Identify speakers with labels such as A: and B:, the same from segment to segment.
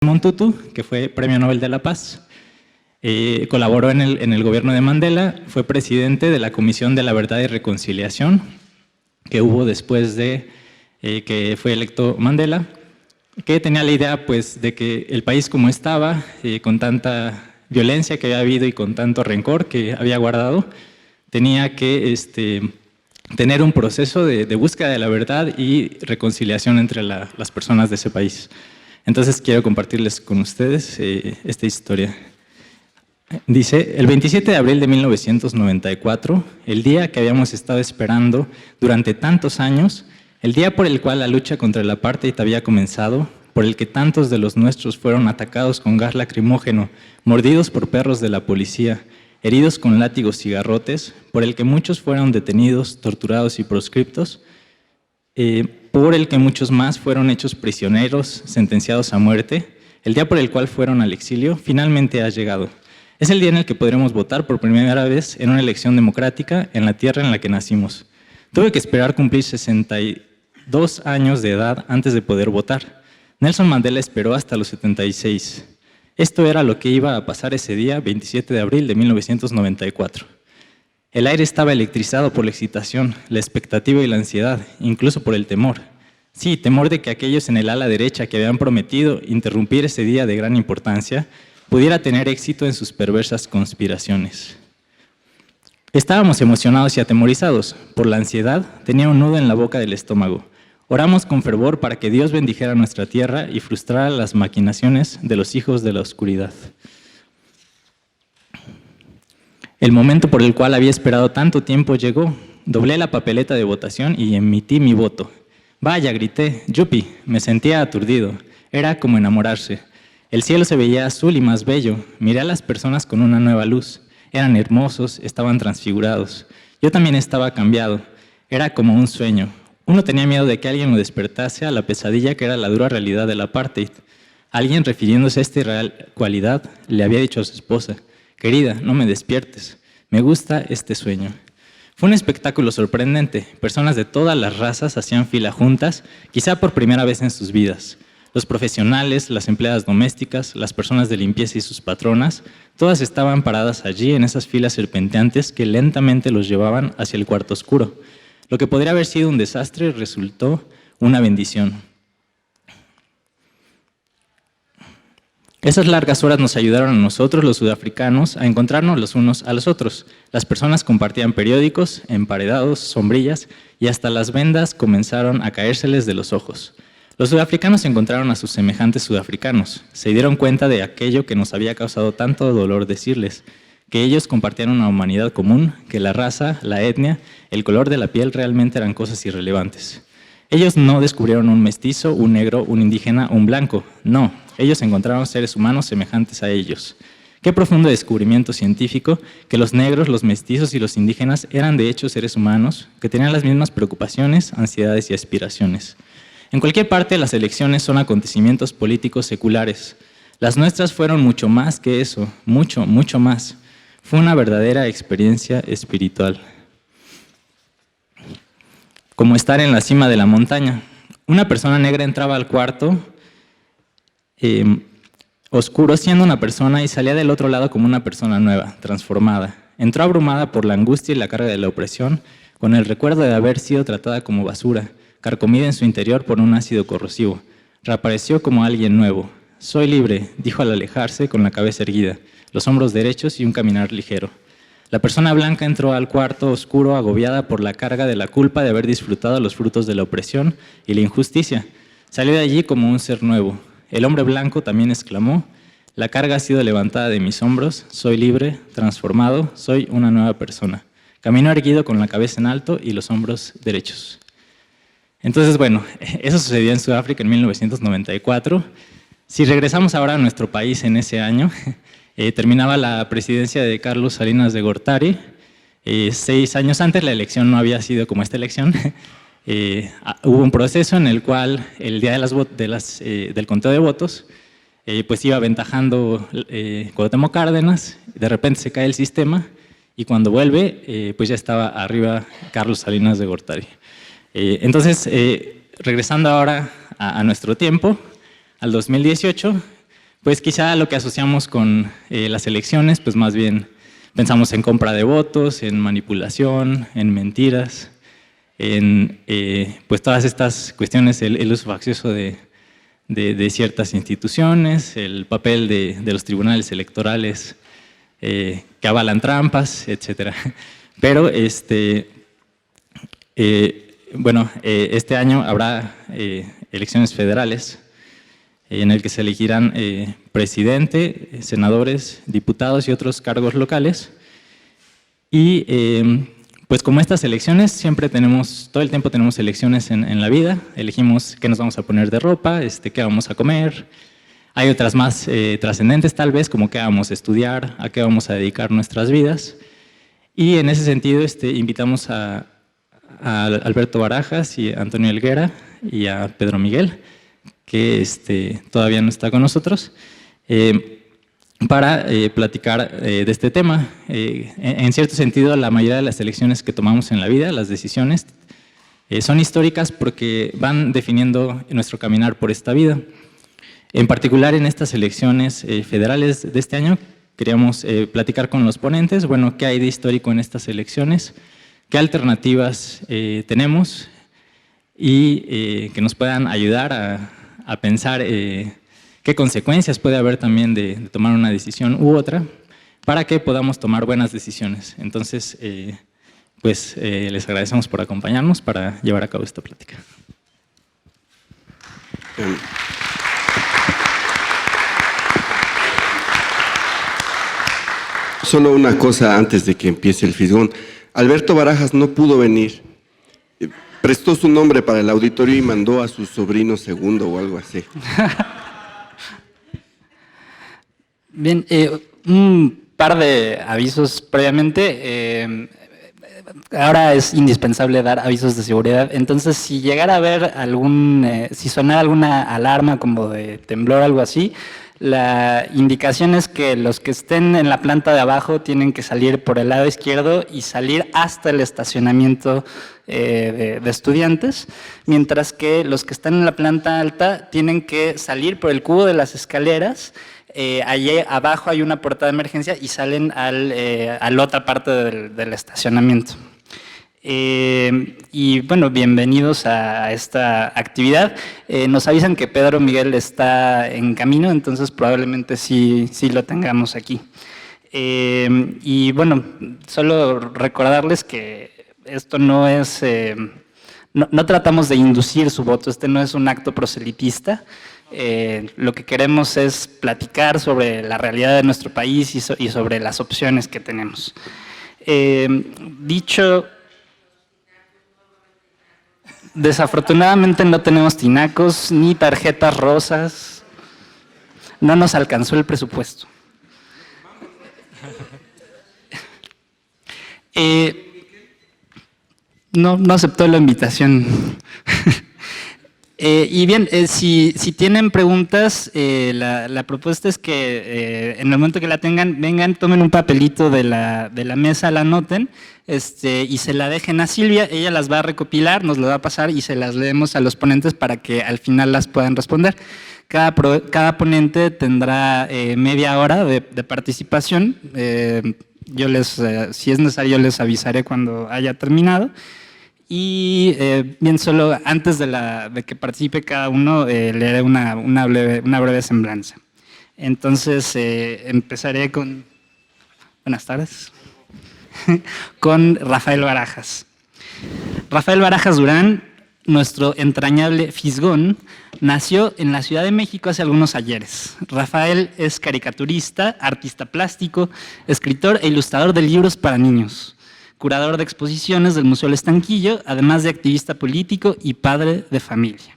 A: Tutu, que fue Premio Nobel de la Paz. Colaboró en el gobierno de Mandela, fue presidente de la Comisión de la Verdad y Reconciliación, que hubo después de que fue electo Mandela, que tenía la idea pues, de que el país como estaba, con tanta violencia que había habido y con tanto rencor que había guardado, tenía que tener un proceso de búsqueda de la verdad y reconciliación entre las personas de ese país. Entonces quiero compartirles con ustedes esta historia. Dice, el 27 de abril de 1994, el día que habíamos estado esperando durante tantos años, el día por el cual la lucha contra el apartheid había comenzado, por el que tantos de los nuestros fueron atacados con gas lacrimógeno, mordidos por perros de la policía, heridos con látigos y garrotes, por el que muchos fueron detenidos, torturados y proscriptos, por el que muchos más fueron hechos prisioneros, sentenciados a muerte, el día por el cual fueron al exilio, finalmente ha llegado. Es el día en el que podremos votar por primera vez en una elección democrática en la tierra en la que nacimos. Tuve que esperar cumplir 62 años de edad antes de poder votar. Nelson Mandela esperó hasta los 76. Esto era lo que iba a pasar ese día, 27 de abril de 1994. El aire estaba electrizado por la excitación, la expectativa y la ansiedad, incluso por el temor. Sí, temor de que aquellos en el ala derecha que habían prometido interrumpir ese día de gran importancia pudiera tener éxito en sus perversas conspiraciones. Estábamos emocionados y atemorizados. Por la ansiedad, tenía un nudo en la boca del estómago. Oramos con fervor para que Dios bendijera nuestra tierra y frustrara las maquinaciones de los hijos de la oscuridad. El momento por el cual había esperado tanto tiempo llegó. Doblé la papeleta de votación y emití mi voto. Vaya, grité, yupi, me sentía aturdido. Era como enamorarse. El cielo se veía azul y más bello. Miré a las personas con una nueva luz. Eran hermosos, estaban transfigurados. Yo también estaba cambiado. Era como un sueño. Uno tenía miedo de que alguien lo despertase a la pesadilla que era la dura realidad del apartheid. Alguien, refiriéndose a esta irreal cualidad, le había dicho a su esposa, «Querida, no me despiertes. Me gusta este sueño». Fue un espectáculo sorprendente. Personas de todas las razas hacían fila juntas, quizá por primera vez en sus vidas. Los profesionales, las empleadas domésticas, las personas de limpieza y sus patronas, todas estaban paradas allí en esas filas serpenteantes que lentamente los llevaban hacia el cuarto oscuro. Lo que podría haber sido un desastre resultó una bendición. Esas largas horas nos ayudaron a nosotros, los sudafricanos, a encontrarnos los unos a los otros. Las personas compartían periódicos, emparedados, sombrillas y hasta las vendas comenzaron a caérseles de los ojos. Los sudafricanos encontraron a sus semejantes sudafricanos. Se dieron cuenta de aquello que nos había causado tanto dolor decirles, que ellos compartían una humanidad común, que la raza, la etnia, el color de la piel realmente eran cosas irrelevantes. Ellos no descubrieron un mestizo, un negro, un indígena, un blanco. No, ellos encontraron seres humanos semejantes a ellos. Qué profundo descubrimiento científico que los negros, los mestizos y los indígenas eran de hecho seres humanos que tenían las mismas preocupaciones, ansiedades y aspiraciones. En cualquier parte, las elecciones son acontecimientos políticos seculares. Las nuestras fueron mucho más que eso, mucho, mucho más. Fue una verdadera experiencia espiritual. Como estar en la cima de la montaña. Una persona negra entraba al cuarto oscuro siendo una persona y salía del otro lado como una persona nueva, transformada. Entró abrumada por la angustia y la carga de la opresión, con el recuerdo de haber sido tratada como basura, carcomida en su interior por un ácido corrosivo. Reapareció como alguien nuevo. «Soy libre», dijo al alejarse con la cabeza erguida, los hombros derechos y un caminar ligero. La persona blanca entró al cuarto oscuro agobiada por la carga de la culpa de haber disfrutado los frutos de la opresión y la injusticia. Salió de allí como un ser nuevo. El hombre blanco también exclamó, «La carga ha sido levantada de mis hombros, soy libre, transformado, soy una nueva persona». Caminó erguido con la cabeza en alto y los hombros derechos. Entonces, bueno, eso sucedió en Sudáfrica en 1994. Si regresamos ahora a nuestro país en ese año, terminaba la presidencia de Carlos Salinas de Gortari. 6 años antes la elección no había sido como esta elección. Hubo un proceso en el cual el día del conteo de votos, pues iba aventajando Cuauhtémoc Cárdenas, de repente se cae el sistema y cuando vuelve, pues ya estaba arriba Carlos Salinas de Gortari. Entonces, regresando ahora a nuestro tiempo, al 2018, Pues quizá lo que asociamos con las elecciones, pues más bien pensamos en compra de votos, en manipulación, en mentiras, en pues todas estas cuestiones, el uso faccioso de ciertas instituciones, el papel de los tribunales electorales que avalan trampas, etc. Pero bueno, este año habrá elecciones federales en el que se elegirán presidente, senadores, diputados y otros cargos locales. Y pues como estas elecciones, todo el tiempo tenemos elecciones en la vida, elegimos qué nos vamos a poner de ropa, qué vamos a comer. Hay otras más trascendentes tal vez, como qué vamos a estudiar, a qué vamos a dedicar nuestras vidas. Y en ese sentido invitamos a Alberto Barajas y a Antonio Helguera y a Pedro Miguel, que todavía no está con nosotros, para platicar de este tema. En cierto sentido, la mayoría de las elecciones que tomamos en la vida, las decisiones, son históricas porque van definiendo nuestro caminar por esta vida. En particular, en estas elecciones federales de este año, queríamos platicar con los ponentes, bueno, qué hay de histórico en estas elecciones, qué alternativas tenemos y que nos puedan ayudar a pensar qué consecuencias puede haber también de tomar una decisión u otra para que podamos tomar buenas decisiones. Entonces, pues les agradecemos por acompañarnos para llevar a cabo esta plática.
B: Solo una cosa antes de que empiece el fisgón. Alberto Barajas no pudo venir. Prestó su nombre para el auditorio y mandó a su sobrino segundo o algo así.
C: Bien, un par de avisos previamente. Ahora es indispensable dar avisos de seguridad. Entonces, si llegara a haber si sonara alguna alarma como de temblor o algo así, la indicación es que los que estén en la planta de abajo tienen que salir por el lado izquierdo y salir hasta el estacionamiento de estudiantes, mientras que los que están en la planta alta tienen que salir por el cubo de las escaleras. Allí abajo hay una puerta de emergencia y salen a la otra parte del estacionamiento. Y bueno, bienvenidos a esta actividad. Nos avisan que Pedro Miguel está en camino, entonces probablemente sí lo tengamos aquí. Y bueno, solo recordarles que esto no es, no tratamos de inducir su voto, no es un acto proselitista. Lo que queremos es platicar sobre la realidad de nuestro país y sobre las opciones que tenemos. Desafortunadamente no tenemos tinacos ni tarjetas rosas. No nos alcanzó el presupuesto. No aceptó la invitación. Y bien, si tienen preguntas, la propuesta es que en el momento que la tengan, vengan, tomen un papelito de la mesa, la anoten y se la dejen a Silvia. Ella las va a recopilar, nos lo va a pasar y se las leemos a los ponentes para que al final las puedan responder. Cada ponente tendrá media hora de participación. Si es necesario, les avisaré cuando haya terminado. Y bien, solo antes de que participe cada uno, leeré una breve semblanza. Entonces, empezaré con... Buenas tardes. Con Rafael Barajas. Rafael Barajas Durán, nuestro entrañable fisgón, nació en la Ciudad de México hace algunos ayeres. Rafael es caricaturista, artista plástico, escritor e ilustrador de libros para niños, curador de exposiciones del Museo El Estanquillo, además de activista político y padre de familia.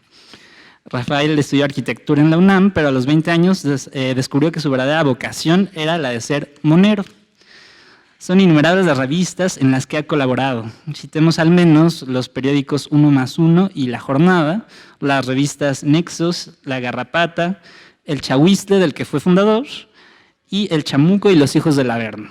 C: Rafael estudió arquitectura en la UNAM, pero a los 20 años descubrió que su verdadera vocación era la de ser monero. Son innumerables las revistas en las que ha colaborado. Citemos al menos los periódicos 1+1 y La Jornada, las revistas Nexos, La Garrapata, El Chahuiztle, del que fue fundador, y El Chamuco y los Hijos del Averno.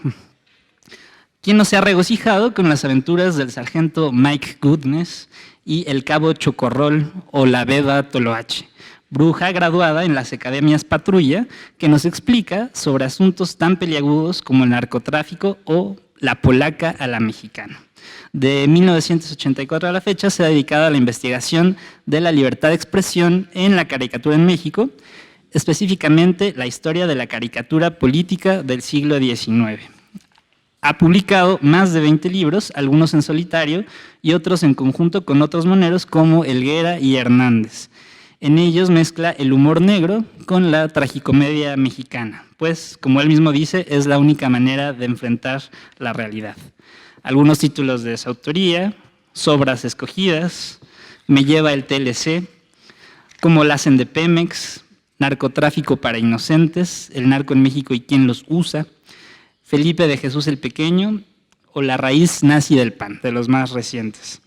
C: ¿Quién no se ha regocijado con las aventuras del sargento Mike Goodness y el cabo Chocorrol o la Beba Toloache? bruja graduada en las academias Patrulla, que nos explica sobre asuntos tan peliagudos como el narcotráfico o la polaca a la mexicana. De 1984 a la fecha se ha dedicado a la investigación de la libertad de expresión en la caricatura en México, específicamente la historia de la caricatura política del siglo XIX. Ha publicado más de 20 libros, algunos en solitario y otros en conjunto con otros moneros como Helguera y Hernández. En ellos mezcla el humor negro con la tragicomedia mexicana, pues, como él mismo dice, es la única manera de enfrentar la realidad. Algunos títulos de su autoría: Sobras escogidas, Me lleva el TLC, Cómo la hacen de Pemex, Narcotráfico para inocentes, El narco en México y quién los usa, Felipe de Jesús el Pequeño o La raíz nazi del PAN, de los más recientes.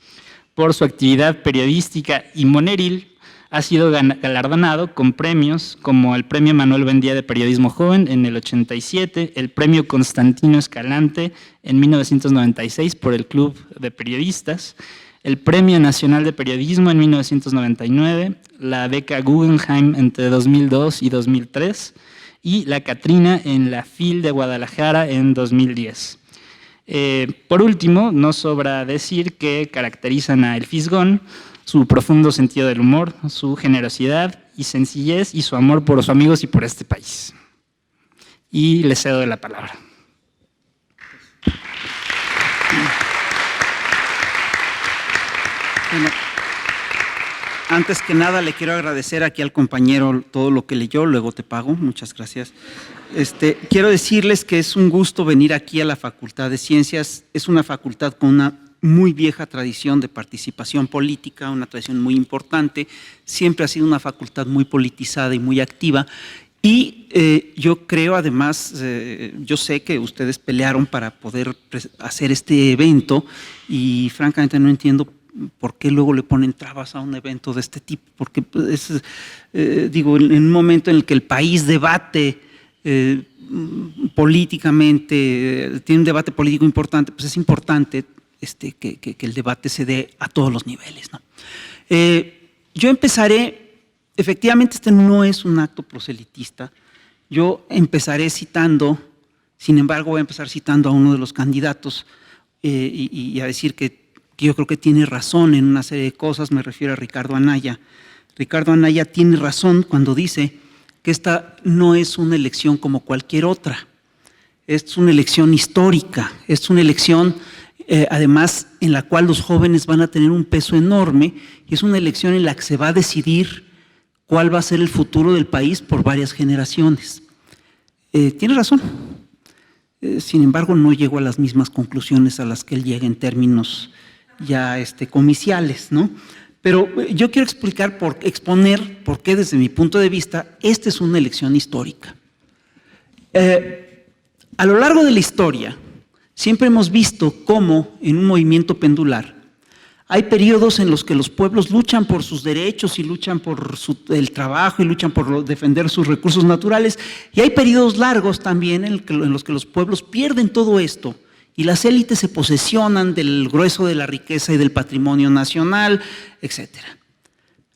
C: Por su actividad periodística y moneril, ha sido galardonado con premios como el Premio Manuel Buendía de Periodismo Joven en el 87, el Premio Constantino Escalante en 1996 por el Club de Periodistas, el Premio Nacional de Periodismo en 1999, la beca Guggenheim entre 2002 y 2003 y la Catrina en la FIL de Guadalajara en 2010. Por último, no sobra decir que caracterizan a El Fisgón su profundo sentido del humor, su generosidad y sencillez y su amor por los amigos y por este país. Y le cedo la palabra.
D: Bueno, antes que nada le quiero agradecer aquí al compañero todo lo que leyó, luego te pago, muchas gracias. Quiero decirles que es un gusto venir aquí a la Facultad de Ciencias, es una facultad con una muy vieja tradición de participación política, una tradición muy importante, siempre ha sido una facultad muy politizada y muy activa, y yo creo además, yo sé que ustedes pelearon para poder hacer este evento y francamente no entiendo por qué luego le ponen trabas a un evento de este tipo, porque digo, en un momento en el que el país debate políticamente, tiene un debate político importante, pues es importante que el debate se dé a todos los niveles, ¿no? Yo empezaré, efectivamente este no es un acto proselitista, yo empezaré citando, sin embargo voy a empezar citando a uno de los candidatos y a decir que yo creo que tiene razón en una serie de cosas, me refiero a Ricardo Anaya. Ricardo Anaya tiene razón cuando dice que esta no es una elección como cualquier otra, es una elección histórica, es una elección además en la cual los jóvenes van a tener un peso enorme y es una elección en la que se va a decidir cuál va a ser el futuro del país por varias generaciones. Tiene razón, sin embargo no llego a las mismas conclusiones a las que él llega en términos ya comiciales, ¿no? Pero yo quiero exponer por qué desde mi punto de vista esta es una elección histórica. A lo largo de la historia siempre hemos visto cómo en un movimiento pendular hay periodos en los que los pueblos luchan por sus derechos y luchan por el trabajo y luchan por defender sus recursos naturales, y hay periodos largos también en los que los pueblos pierden todo esto y las élites se posesionan del grueso de la riqueza y del patrimonio nacional, etc.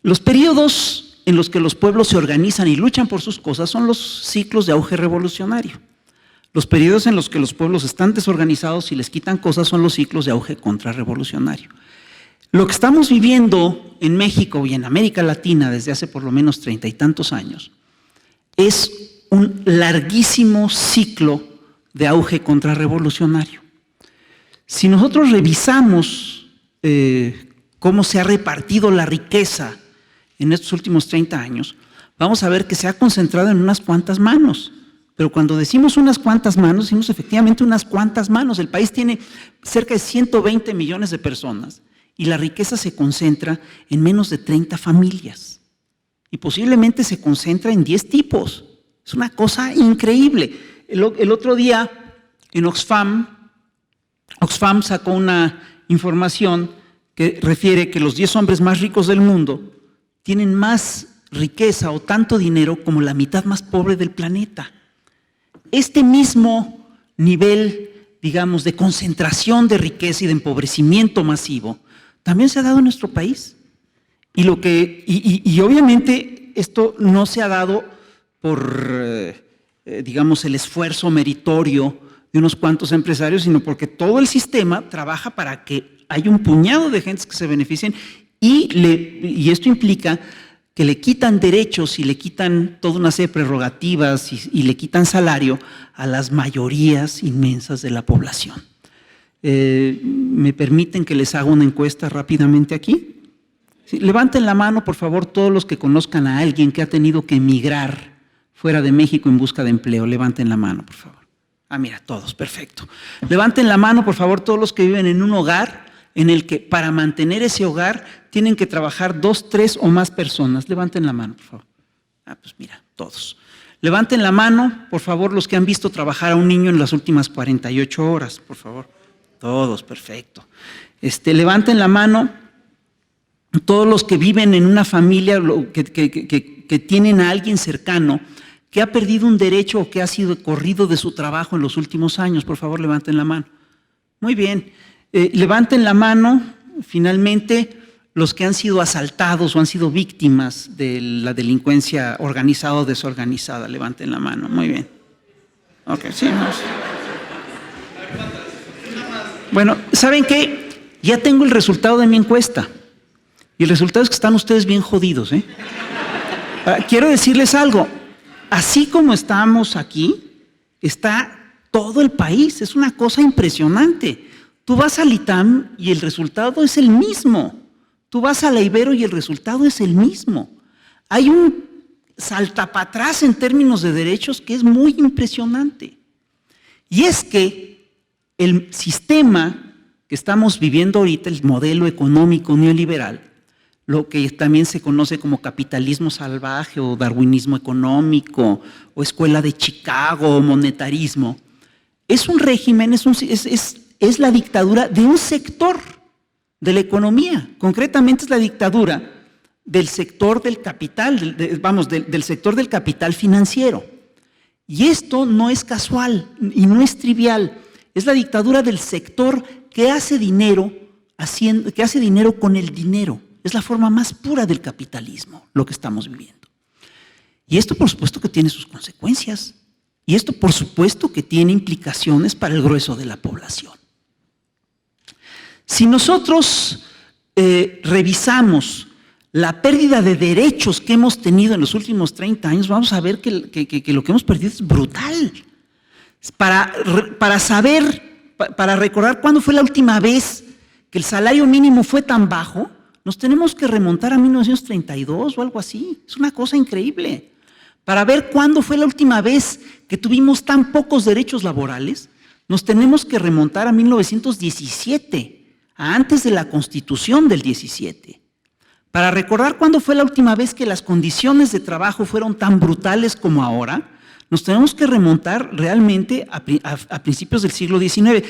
D: Los periodos en los que los pueblos se organizan y luchan por sus cosas son los ciclos de auge revolucionario. Los periodos en los que los pueblos están desorganizados y les quitan cosas son los ciclos de auge contrarrevolucionario. Lo que estamos viviendo en México y en América Latina desde hace por lo menos 30 y tantos años es un larguísimo ciclo de auge contrarrevolucionario. Si nosotros revisamos cómo se ha repartido la riqueza en estos últimos 30 años, vamos a ver que se ha concentrado en unas cuantas manos. Pero cuando decimos unas cuantas manos, decimos efectivamente unas cuantas manos. El país tiene cerca de 120 millones de personas y la riqueza se concentra en menos de 30 familias. Y posiblemente se concentra en 10 tipos. Es una cosa increíble. El otro día en Oxfam sacó una información que refiere que los 10 hombres más ricos del mundo tienen más riqueza o tanto dinero como la mitad más pobre del planeta. Este mismo nivel, digamos, de concentración de riqueza y de empobrecimiento masivo también se ha dado en nuestro país. Y obviamente esto no se ha dado por, digamos, el esfuerzo meritorio de unos cuantos empresarios, sino porque todo el sistema trabaja para que haya un puñado de gentes que se beneficien y esto implica que le quitan derechos y le quitan toda una serie de prerrogativas y le quitan salario a las mayorías inmensas de la población. ¿Me permiten que les haga una encuesta rápidamente aquí? Sí, levanten la mano, por favor, todos los que conozcan a alguien que ha tenido que emigrar fuera de México en busca de empleo. Levanten la mano, por favor. Ah, mira, todos, perfecto. Levanten la mano, por favor, todos los que viven en un hogar en el que para mantener ese hogar tienen que trabajar 2, 3 o más personas. Levanten la mano, por favor. Ah, pues mira, todos. Levanten la mano, por favor, los que han visto trabajar a un niño en las últimas 48 horas, por favor. Todos, perfecto. Levanten la mano todos los que viven en una familia que tienen a alguien cercano que ha perdido un derecho o que ha sido corrido de su trabajo en los últimos años. Por favor, levanten la mano. Muy bien. Levanten la mano, finalmente, los que han sido asaltados o han sido víctimas de la delincuencia organizada o desorganizada. Levanten la mano. Muy bien. Ok, sí. Vamos. Bueno, ¿saben qué? Ya tengo el resultado de mi encuesta. Y el resultado es que están ustedes bien jodidos, ¿eh? Quiero decirles algo. Así como estamos aquí, está todo el país. Es una cosa impresionante. Tú vas al ITAM y el resultado es el mismo. Tú vas a la Ibero y el resultado es el mismo. Hay un saltapatrás en términos de derechos que es muy impresionante. Y es que el sistema que estamos viviendo ahorita, el modelo económico neoliberal, lo que también se conoce como capitalismo salvaje o darwinismo económico o escuela de Chicago o monetarismo, es un régimen, es la dictadura de un sector de la economía. Concretamente es la dictadura del sector del capital, del sector del capital financiero. Y esto no es casual y no es trivial. Es la dictadura del sector que hace dinero con el dinero. Es la forma más pura del capitalismo, lo que estamos viviendo. Y esto, por supuesto, que tiene sus consecuencias. Y esto, por supuesto, que tiene implicaciones para el grueso de la población. Si nosotros revisamos la pérdida de derechos que hemos tenido en los últimos 30 años, vamos a ver que lo que hemos perdido es brutal. Para recordar cuándo fue la última vez que el salario mínimo fue tan bajo, nos tenemos que remontar a 1932 o algo así. Es una cosa increíble. Para ver cuándo fue la última vez que tuvimos tan pocos derechos laborales, nos tenemos que remontar a 1917, a antes de la Constitución del 17. Para recordar cuándo fue la última vez que las condiciones de trabajo fueron tan brutales como ahora, nos tenemos que remontar realmente a principios del siglo XIX,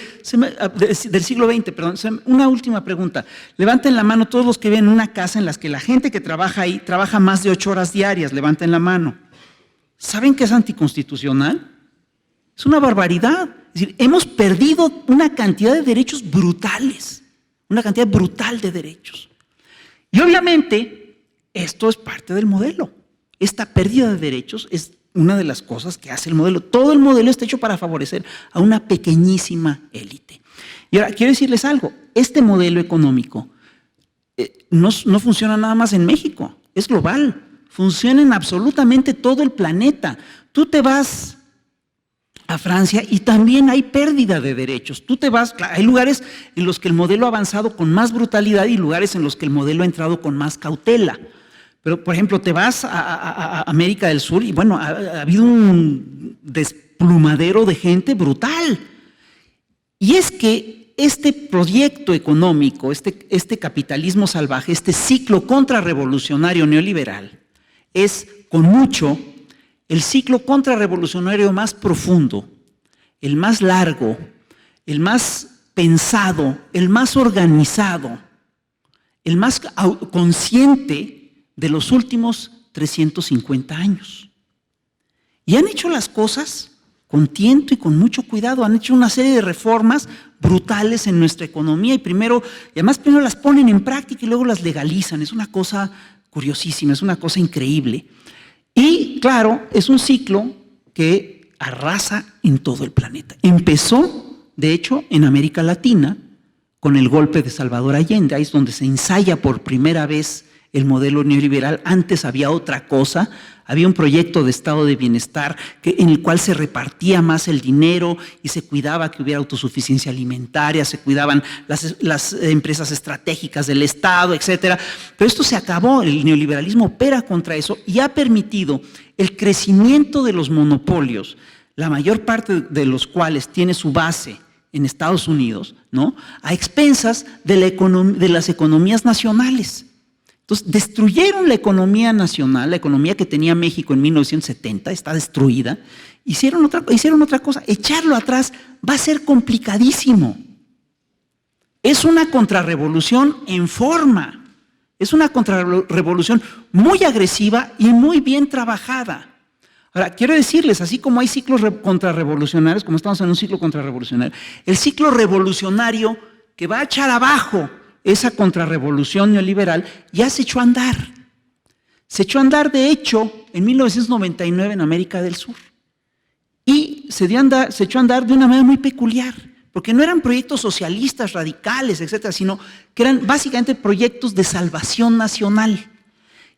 D: del siglo XX, perdón. Una última pregunta. Levanten la mano todos los que ven una casa en la que la gente que trabaja ahí trabaja más de 8 horas diarias. Levanten la mano. ¿Saben qué es anticonstitucional? Es una barbaridad. Es decir, hemos perdido una cantidad de derechos brutales, una cantidad brutal de derechos. Y obviamente esto es parte del modelo. Esta pérdida de derechos es una de las cosas que hace el modelo. Todo el modelo está hecho para favorecer a una pequeñísima élite. Y ahora, quiero decirles algo. Este modelo económico no funciona nada más en México. Es global. Funciona en absolutamente todo el planeta. Tú te vas a Francia y también hay pérdida de derechos. Tú te vas, hay lugares en los que el modelo ha avanzado con más brutalidad y lugares en los que el modelo ha entrado con más cautela. Pero, por ejemplo, te vas a América del Sur y, bueno, ha habido un desplumadero de gente brutal. Y es que este proyecto económico, este capitalismo salvaje, este ciclo contrarrevolucionario neoliberal, es, con mucho, el ciclo contrarrevolucionario más profundo, el más largo, el más pensado, el más organizado, el más consciente de los últimos 350 años. Y han hecho las cosas con tiento y con mucho cuidado. Han hecho una serie de reformas brutales en nuestra economía y además primero las ponen en práctica y luego las legalizan. Es una cosa curiosísima, es una cosa increíble. Y claro, es un ciclo que arrasa en todo el planeta. Empezó, de hecho, en América Latina, con el golpe de Salvador Allende, ahí es donde se ensaya por primera vez el modelo neoliberal. Antes había otra cosa, había un proyecto de estado de bienestar en el cual se repartía más el dinero y se cuidaba que hubiera autosuficiencia alimentaria, se cuidaban las empresas estratégicas del Estado, etcétera. Pero esto se acabó, el neoliberalismo opera contra eso y ha permitido el crecimiento de los monopolios, la mayor parte de los cuales tiene su base en Estados Unidos, ¿no?, a expensas de las economías nacionales. Entonces, destruyeron la economía nacional, la economía que tenía México en 1970, está destruida. Hicieron otra cosa. Echarlo atrás va a ser complicadísimo. Es una contrarrevolución en forma. Es una contrarrevolución muy agresiva y muy bien trabajada. Ahora, quiero decirles, así como hay ciclos contrarrevolucionarios, como estamos en un ciclo contrarrevolucionario, el ciclo revolucionario que va a echar abajo esa contrarrevolución neoliberal ya se echó a andar. Se echó a andar, de hecho, en 1999 en América del Sur. Y se echó a andar de una manera muy peculiar, porque no eran proyectos socialistas, radicales, etcétera, sino que eran básicamente proyectos de salvación nacional.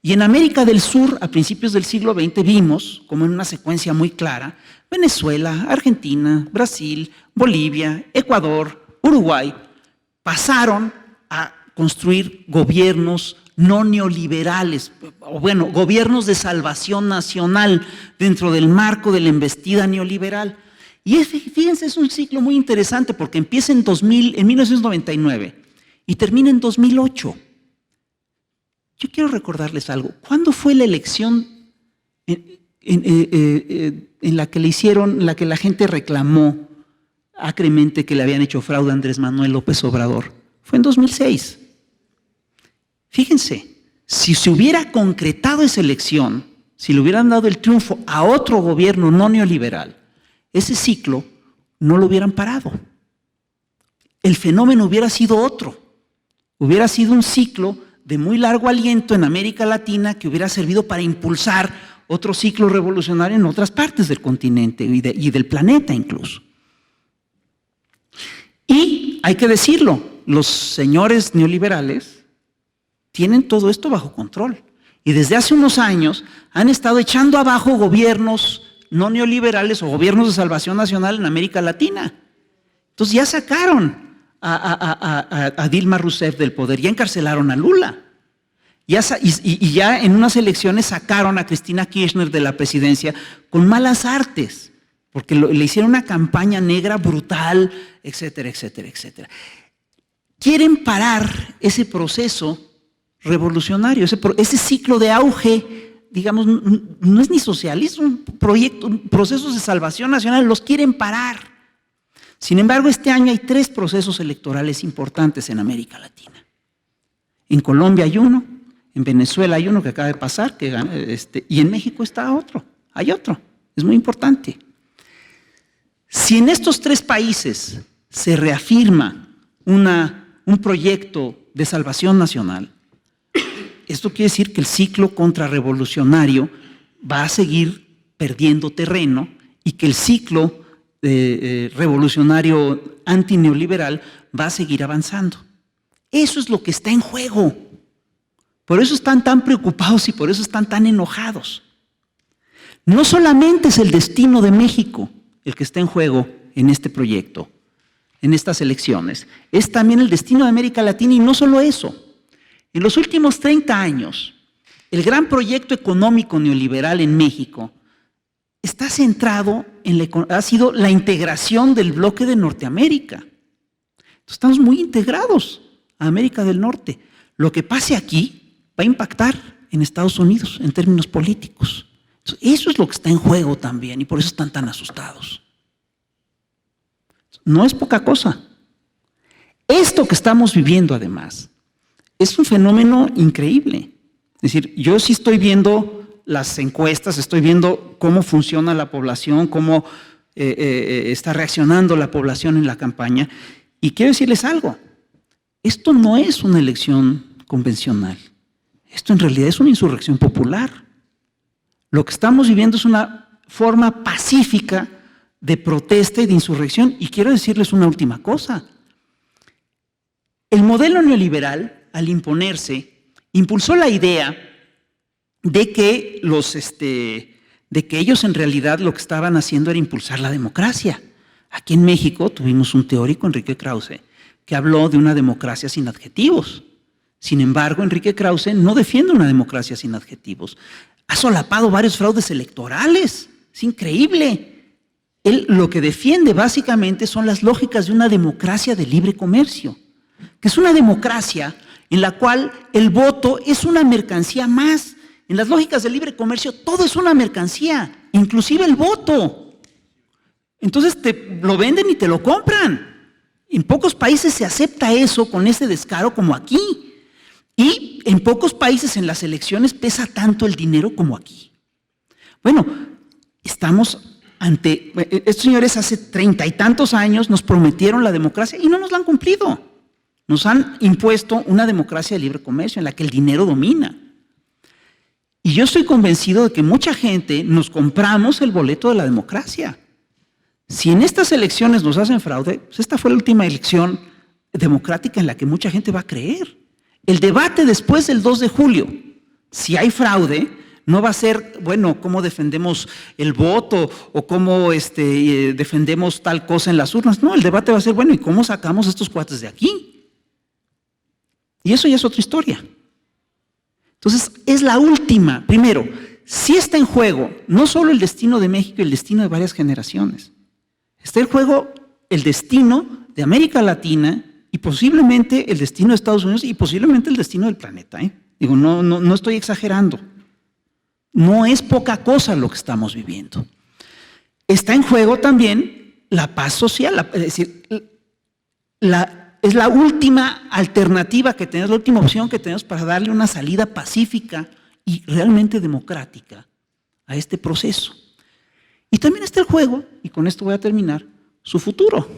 D: Y en América del Sur, a principios del siglo XX, vimos, como en una secuencia muy clara, Venezuela, Argentina, Brasil, Bolivia, Ecuador, Uruguay, pasaron a construir gobiernos no neoliberales, o bueno, gobiernos de salvación nacional dentro del marco de la embestida neoliberal. Y fíjense, es un ciclo muy interesante porque empieza en 1999 y termina en 2008. Yo quiero recordarles algo. ¿Cuándo fue la elección en la que la gente reclamó acremente que le habían hecho fraude a Andrés Manuel López Obrador? Fue en 2006. Fíjense, si se hubiera concretado esa elección, si le hubieran dado el triunfo a otro gobierno no neoliberal, ese ciclo no lo hubieran parado. El fenómeno hubiera sido otro. Hubiera sido un ciclo de muy largo aliento en América Latina que hubiera servido para impulsar otro ciclo revolucionario en otras partes del continente y del planeta incluso. Y hay que decirlo, los señores neoliberales tienen todo esto bajo control. Y desde hace unos años han estado echando abajo gobiernos no neoliberales o gobiernos de salvación nacional en América Latina. Entonces ya sacaron a Dilma Rousseff del poder, ya encarcelaron a Lula. Y ya en unas elecciones sacaron a Cristina Kirchner de la presidencia con malas artes, porque le hicieron una campaña negra brutal, etcétera, etcétera, etcétera. Quieren parar ese proceso revolucionario, ese ciclo de auge, digamos, no es ni socialismo, un procesos de salvación nacional, los quieren parar. Sin embargo, este año hay 3 procesos electorales importantes en América Latina. En Colombia hay uno, en Venezuela hay uno que acaba de pasar, y en México está otro, hay otro, es muy importante. Si en estos 3 países se reafirma un proyecto de salvación nacional, esto quiere decir que el ciclo contrarrevolucionario va a seguir perdiendo terreno y que el ciclo revolucionario antineoliberal va a seguir avanzando. Eso es lo que está en juego. Por eso están tan preocupados y por eso están tan enojados. No solamente es el destino de México el que está en juego en este proyecto, en estas elecciones, es también el destino de América Latina y no solo eso. En los últimos 30 años, el gran proyecto económico neoliberal en México está centrado ha sido la integración del bloque de Norteamérica. Entonces, estamos muy integrados a América del Norte. Lo que pase aquí va a impactar en Estados Unidos en términos políticos. Entonces, eso es lo que está en juego también y por eso están tan asustados. No es poca cosa. Esto que estamos viviendo además es un fenómeno increíble. Es decir, yo sí estoy viendo las encuestas, estoy viendo cómo funciona la población, cómo está reaccionando la población en la campaña. Y quiero decirles algo, esto no es una elección convencional. Esto en realidad es una insurrección popular. Lo que estamos viviendo es una forma pacífica de protesta y de insurrección. Y quiero decirles una última cosa. El modelo neoliberal, al imponerse, impulsó la idea de que ellos en realidad lo que estaban haciendo era impulsar la democracia. Aquí en México tuvimos un teórico, Enrique Krause, que habló de una democracia sin adjetivos. Sin embargo, Enrique Krause no defiende una democracia sin adjetivos. Ha solapado varios fraudes electorales. Es increíble. Él lo que defiende básicamente son las lógicas de una democracia de libre comercio, que es una democracia en la cual el voto es una mercancía más. En las lógicas del libre comercio todo es una mercancía, inclusive el voto. Entonces te lo venden y te lo compran. En pocos países se acepta eso con ese descaro como aquí. Y en pocos países en las elecciones pesa tanto el dinero como aquí. Bueno, estamos ante... Estos señores hace 30 y tantos años nos prometieron la democracia y no nos la han cumplido. Nos han impuesto una democracia de libre comercio en la que el dinero domina. Y yo estoy convencido de que mucha gente nos compramos el boleto de la democracia. Si en estas elecciones nos hacen fraude, pues esta fue la última elección democrática en la que mucha gente va a creer. El debate después del 2 de julio, si hay fraude, no va a ser, bueno, cómo defendemos el voto o cómo defendemos tal cosa en las urnas. No, el debate va a ser, bueno, ¿y cómo sacamos a estos cuates de aquí? Y eso ya es otra historia. Entonces, es la última. Primero, sí está en juego no solo el destino de México y el destino de varias generaciones. Está en juego el destino de América Latina y posiblemente el destino de Estados Unidos y posiblemente el destino del planeta. Digo, no estoy exagerando. No es poca cosa lo que estamos viviendo. Está en juego también la paz social, es decir, es la última alternativa que tenemos, la última opción que tenemos para darle una salida pacífica y realmente democrática a este proceso. Y también está el juego, y con esto voy a terminar, su futuro.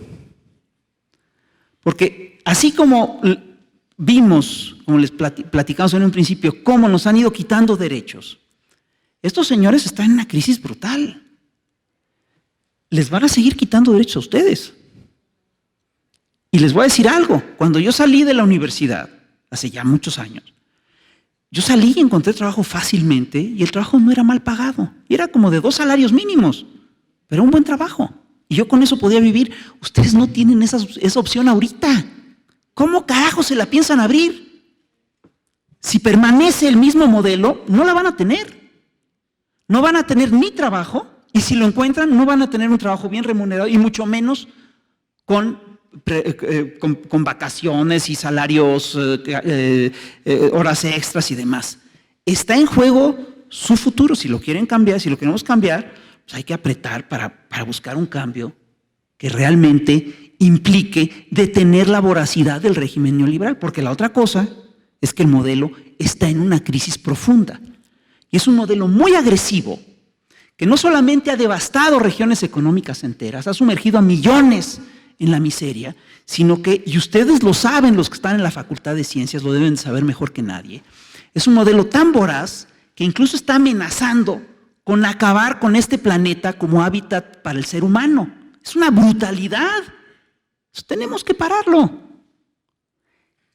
D: Porque así como vimos, como les platicamos en un principio, cómo nos han ido quitando derechos, estos señores están en una crisis brutal. Les van a seguir quitando derechos a ustedes. Y les voy a decir algo, cuando yo salí de la universidad, hace ya muchos años, yo salí y encontré trabajo fácilmente y el trabajo no era mal pagado. Era como de 2 salarios mínimos, pero era un buen trabajo. Y yo con eso podía vivir. Ustedes no tienen esa opción ahorita. ¿Cómo carajo se la piensan abrir? Si permanece el mismo modelo, no la van a tener. No van a tener ni trabajo y si lo encuentran, no van a tener un trabajo bien remunerado y mucho menos con vacaciones y salarios, horas extras y demás. Está en juego su futuro. Si lo quieren cambiar, si lo queremos cambiar, pues hay que apretar para buscar un cambio que realmente implique detener la voracidad del régimen neoliberal, porque la otra cosa es que el modelo está en una crisis profunda. Y es un modelo muy agresivo, que no solamente ha devastado regiones económicas enteras, ha sumergido a millones en la miseria, sino que, y ustedes lo saben, los que están en la Facultad de Ciencias, lo deben saber mejor que nadie, es un modelo tan voraz que incluso está amenazando con acabar con este planeta como hábitat para el ser humano. Es una brutalidad. Eso tenemos que pararlo.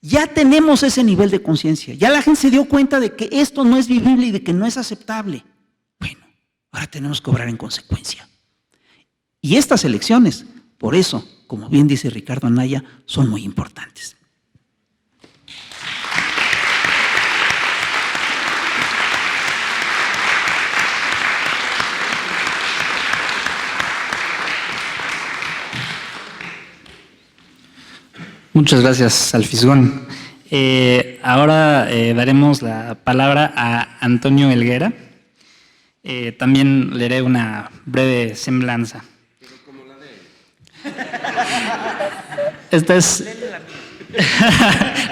D: Ya tenemos ese nivel de conciencia. Ya la gente se dio cuenta de que esto no es vivible y de que no es aceptable. Bueno, ahora tenemos que obrar en consecuencia. Y estas elecciones, por eso, como bien dice Ricardo Anaya, son muy importantes.
C: Muchas gracias, Alfisgón. Ahora daremos la palabra a Antonio Helguera. También leeré una breve semblanza.
B: Pero como la de
C: Esta es...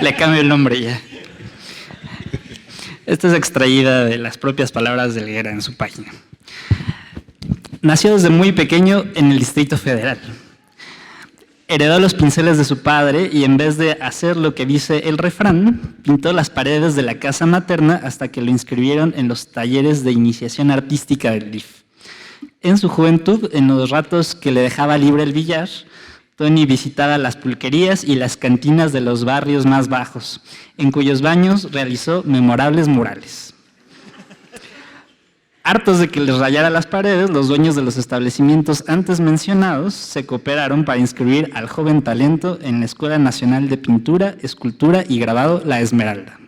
C: Le cambio el nombre ya. Esta es extraída de las propias palabras de Helguera en su página. Nació desde muy pequeño en el Distrito Federal. Heredó los pinceles de su padre y en vez de hacer lo que dice el refrán, pintó las paredes de la casa materna hasta que lo inscribieron en los talleres de iniciación artística del DIF. En su juventud, en los ratos que le dejaba libre el billar, Tony visitaba las pulquerías y las cantinas de los barrios más bajos, en cuyos baños realizó memorables murales. Hartos de que les rayara las paredes, los dueños de los establecimientos antes mencionados se cooperaron para inscribir al joven talento en la Escuela Nacional de Pintura, Escultura y Grabado La Esmeralda.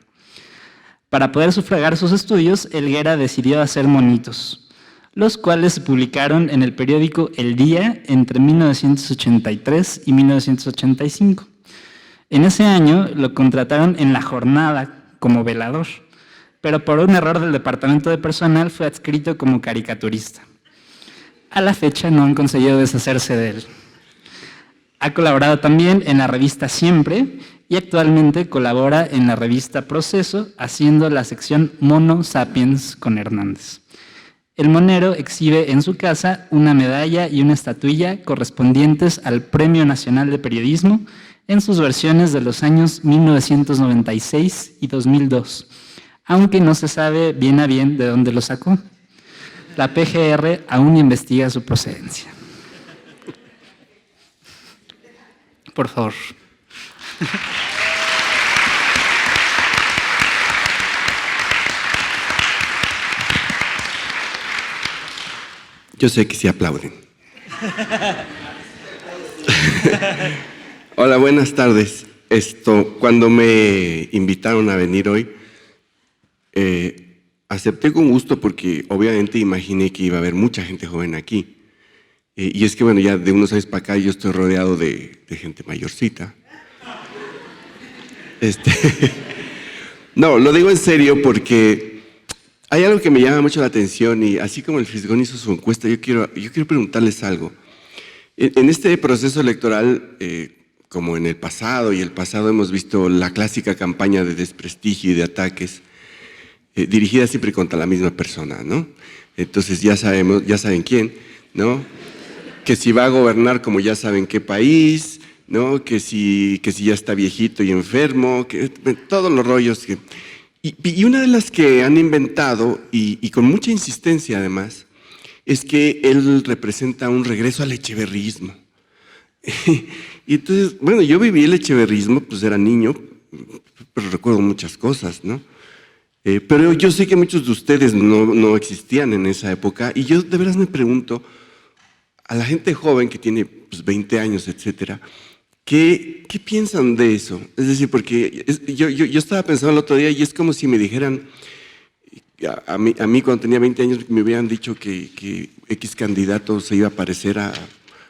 C: Para poder sufragar sus estudios, Helguera decidió hacer monitos, los cuales se publicaron en el periódico El Día entre 1983 y 1985. En ese año lo contrataron en La Jornada como velador, pero por un error del departamento de personal fue adscrito como caricaturista. A la fecha no han conseguido deshacerse de él. Ha colaborado también en la revista Siempre y actualmente colabora en la revista Proceso, haciendo la sección Mono Sapiens con Hernández. El monero exhibe en su casa una medalla y una estatuilla correspondientes al Premio Nacional de Periodismo en sus versiones de los años 1996 y 2002, aunque no se sabe bien a bien de dónde lo sacó. La PGR aún investiga su procedencia. Por favor.
B: Yo sé que sí aplauden. Hola, buenas tardes. Cuando me invitaron a venir hoy, acepté con gusto porque obviamente imaginé que iba a haber mucha gente joven aquí. Y es que bueno, ya de unos años para acá yo estoy rodeado de gente mayorcita. No, lo digo en serio porque hay algo que me llama mucho la atención y así como el Fisgón hizo su encuesta, yo quiero preguntarles algo. En este proceso electoral, como en el pasado hemos visto la clásica campaña de desprestigio y de ataques dirigida siempre contra la misma persona, ¿no? Entonces ya saben quién, ¿no? Que si va a gobernar como ya saben qué país, ¿no? Que si ya está viejito y enfermo, que todos los rollos que... Y una de las que han inventado, y con mucha insistencia además, es que él representa un regreso al echeverrismo. Y entonces, bueno, yo viví el echeverrismo, pues era niño, pero recuerdo muchas cosas, ¿no? Pero yo sé que muchos de ustedes no existían en esa época, y yo de veras me pregunto, a la gente joven que tiene pues, 20 años, etcétera, ¿qué piensan de eso? Es decir, porque yo estaba pensando el otro día y es como si me dijeran, a mí cuando tenía 20 años me hubieran dicho que X candidato se iba a parecer a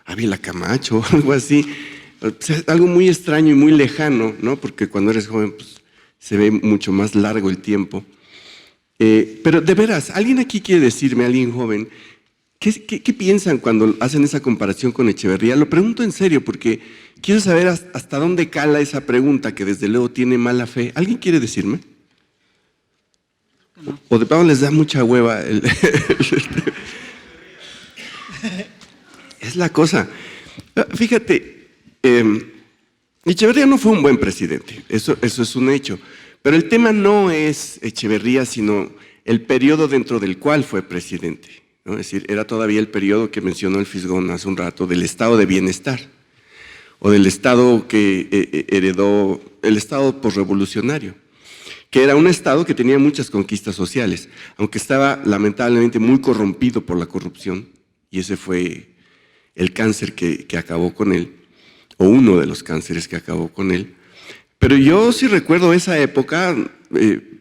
B: Ávila Camacho o algo así. O sea, algo muy extraño y muy lejano, ¿no? Porque cuando eres joven pues, se ve mucho más largo el tiempo. Pero de veras, ¿alguien aquí quiere decirme, alguien joven, qué piensan cuando hacen esa comparación con Echeverría? Lo pregunto en serio porque quiero saber hasta dónde cala esa pregunta que desde luego tiene mala fe. ¿Alguien quiere decirme? ¿O de plano les da mucha hueva? Es la cosa. Fíjate, Echeverría no fue un buen presidente, eso es un hecho. Pero el tema no es Echeverría, sino el periodo dentro del cual fue presidente, ¿no? Es decir, era todavía el periodo que mencionó el Fisgón hace un rato, del estado de bienestar, o del estado que heredó, el estado posrevolucionario, que era un estado que tenía muchas conquistas sociales, aunque estaba lamentablemente muy corrompido por la corrupción, y ese fue el cáncer que acabó con él, o uno de los cánceres que acabó con él. Pero yo sí recuerdo esa época,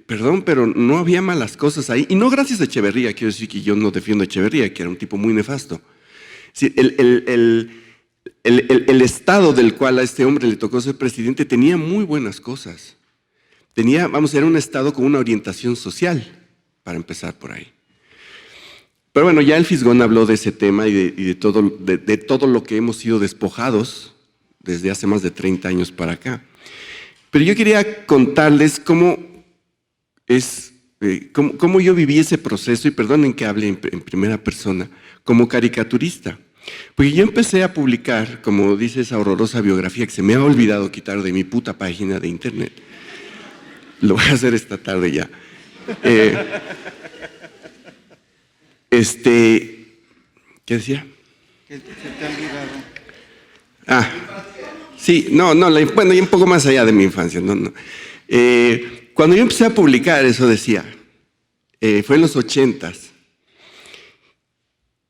B: perdón, pero no había malas cosas ahí, y no gracias a Echeverría, quiero decir que yo no defiendo a Echeverría, que era un tipo muy nefasto. Sí, el estado del cual a este hombre le tocó ser presidente tenía muy buenas cosas. Era un estado con una orientación social, para empezar por ahí. Pero bueno, ya el Fisgón habló de ese tema y de todo lo que hemos sido despojados desde hace más de 30 años para acá. Pero yo quería contarles cómo yo viví ese proceso, y perdonen que hable en primera persona, como caricaturista. Porque yo empecé a publicar, como dice esa horrorosa biografía que se me ha olvidado quitar de mi puta página de internet. Lo voy a hacer esta tarde ya. ¿Qué decía?
E: Que se te ha olvidado.
B: Ah, sí, bueno, y un poco más allá de mi infancia. Cuando yo empecé a publicar, eso decía, fue en los 80s.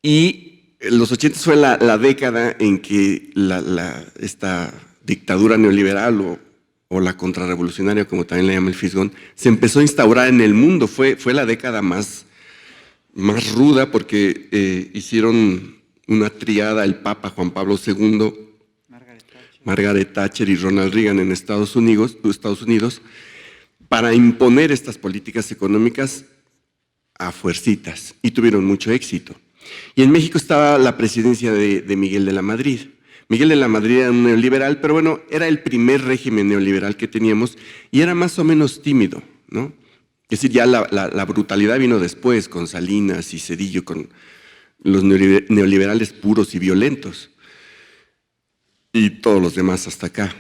B: Y los 80s fue la década en que esta dictadura neoliberal o la contrarrevolucionaria, como también le llama el Fisgón, se empezó a instaurar en el mundo. Fue la década más ruda porque hicieron una triada el Papa Juan Pablo II, Margaret Thatcher y Ronald Reagan en Estados Unidos, para imponer estas políticas económicas a fuercitas, y tuvieron mucho éxito. Y en México estaba la presidencia de Miguel de la Madrid. Miguel de la Madrid era un neoliberal, pero bueno, era el primer régimen neoliberal que teníamos y era más o menos tímido, ¿no? Es decir, ya la brutalidad vino después, con Salinas y Zedillo, con los neoliberales puros y violentos, y todos los demás hasta acá.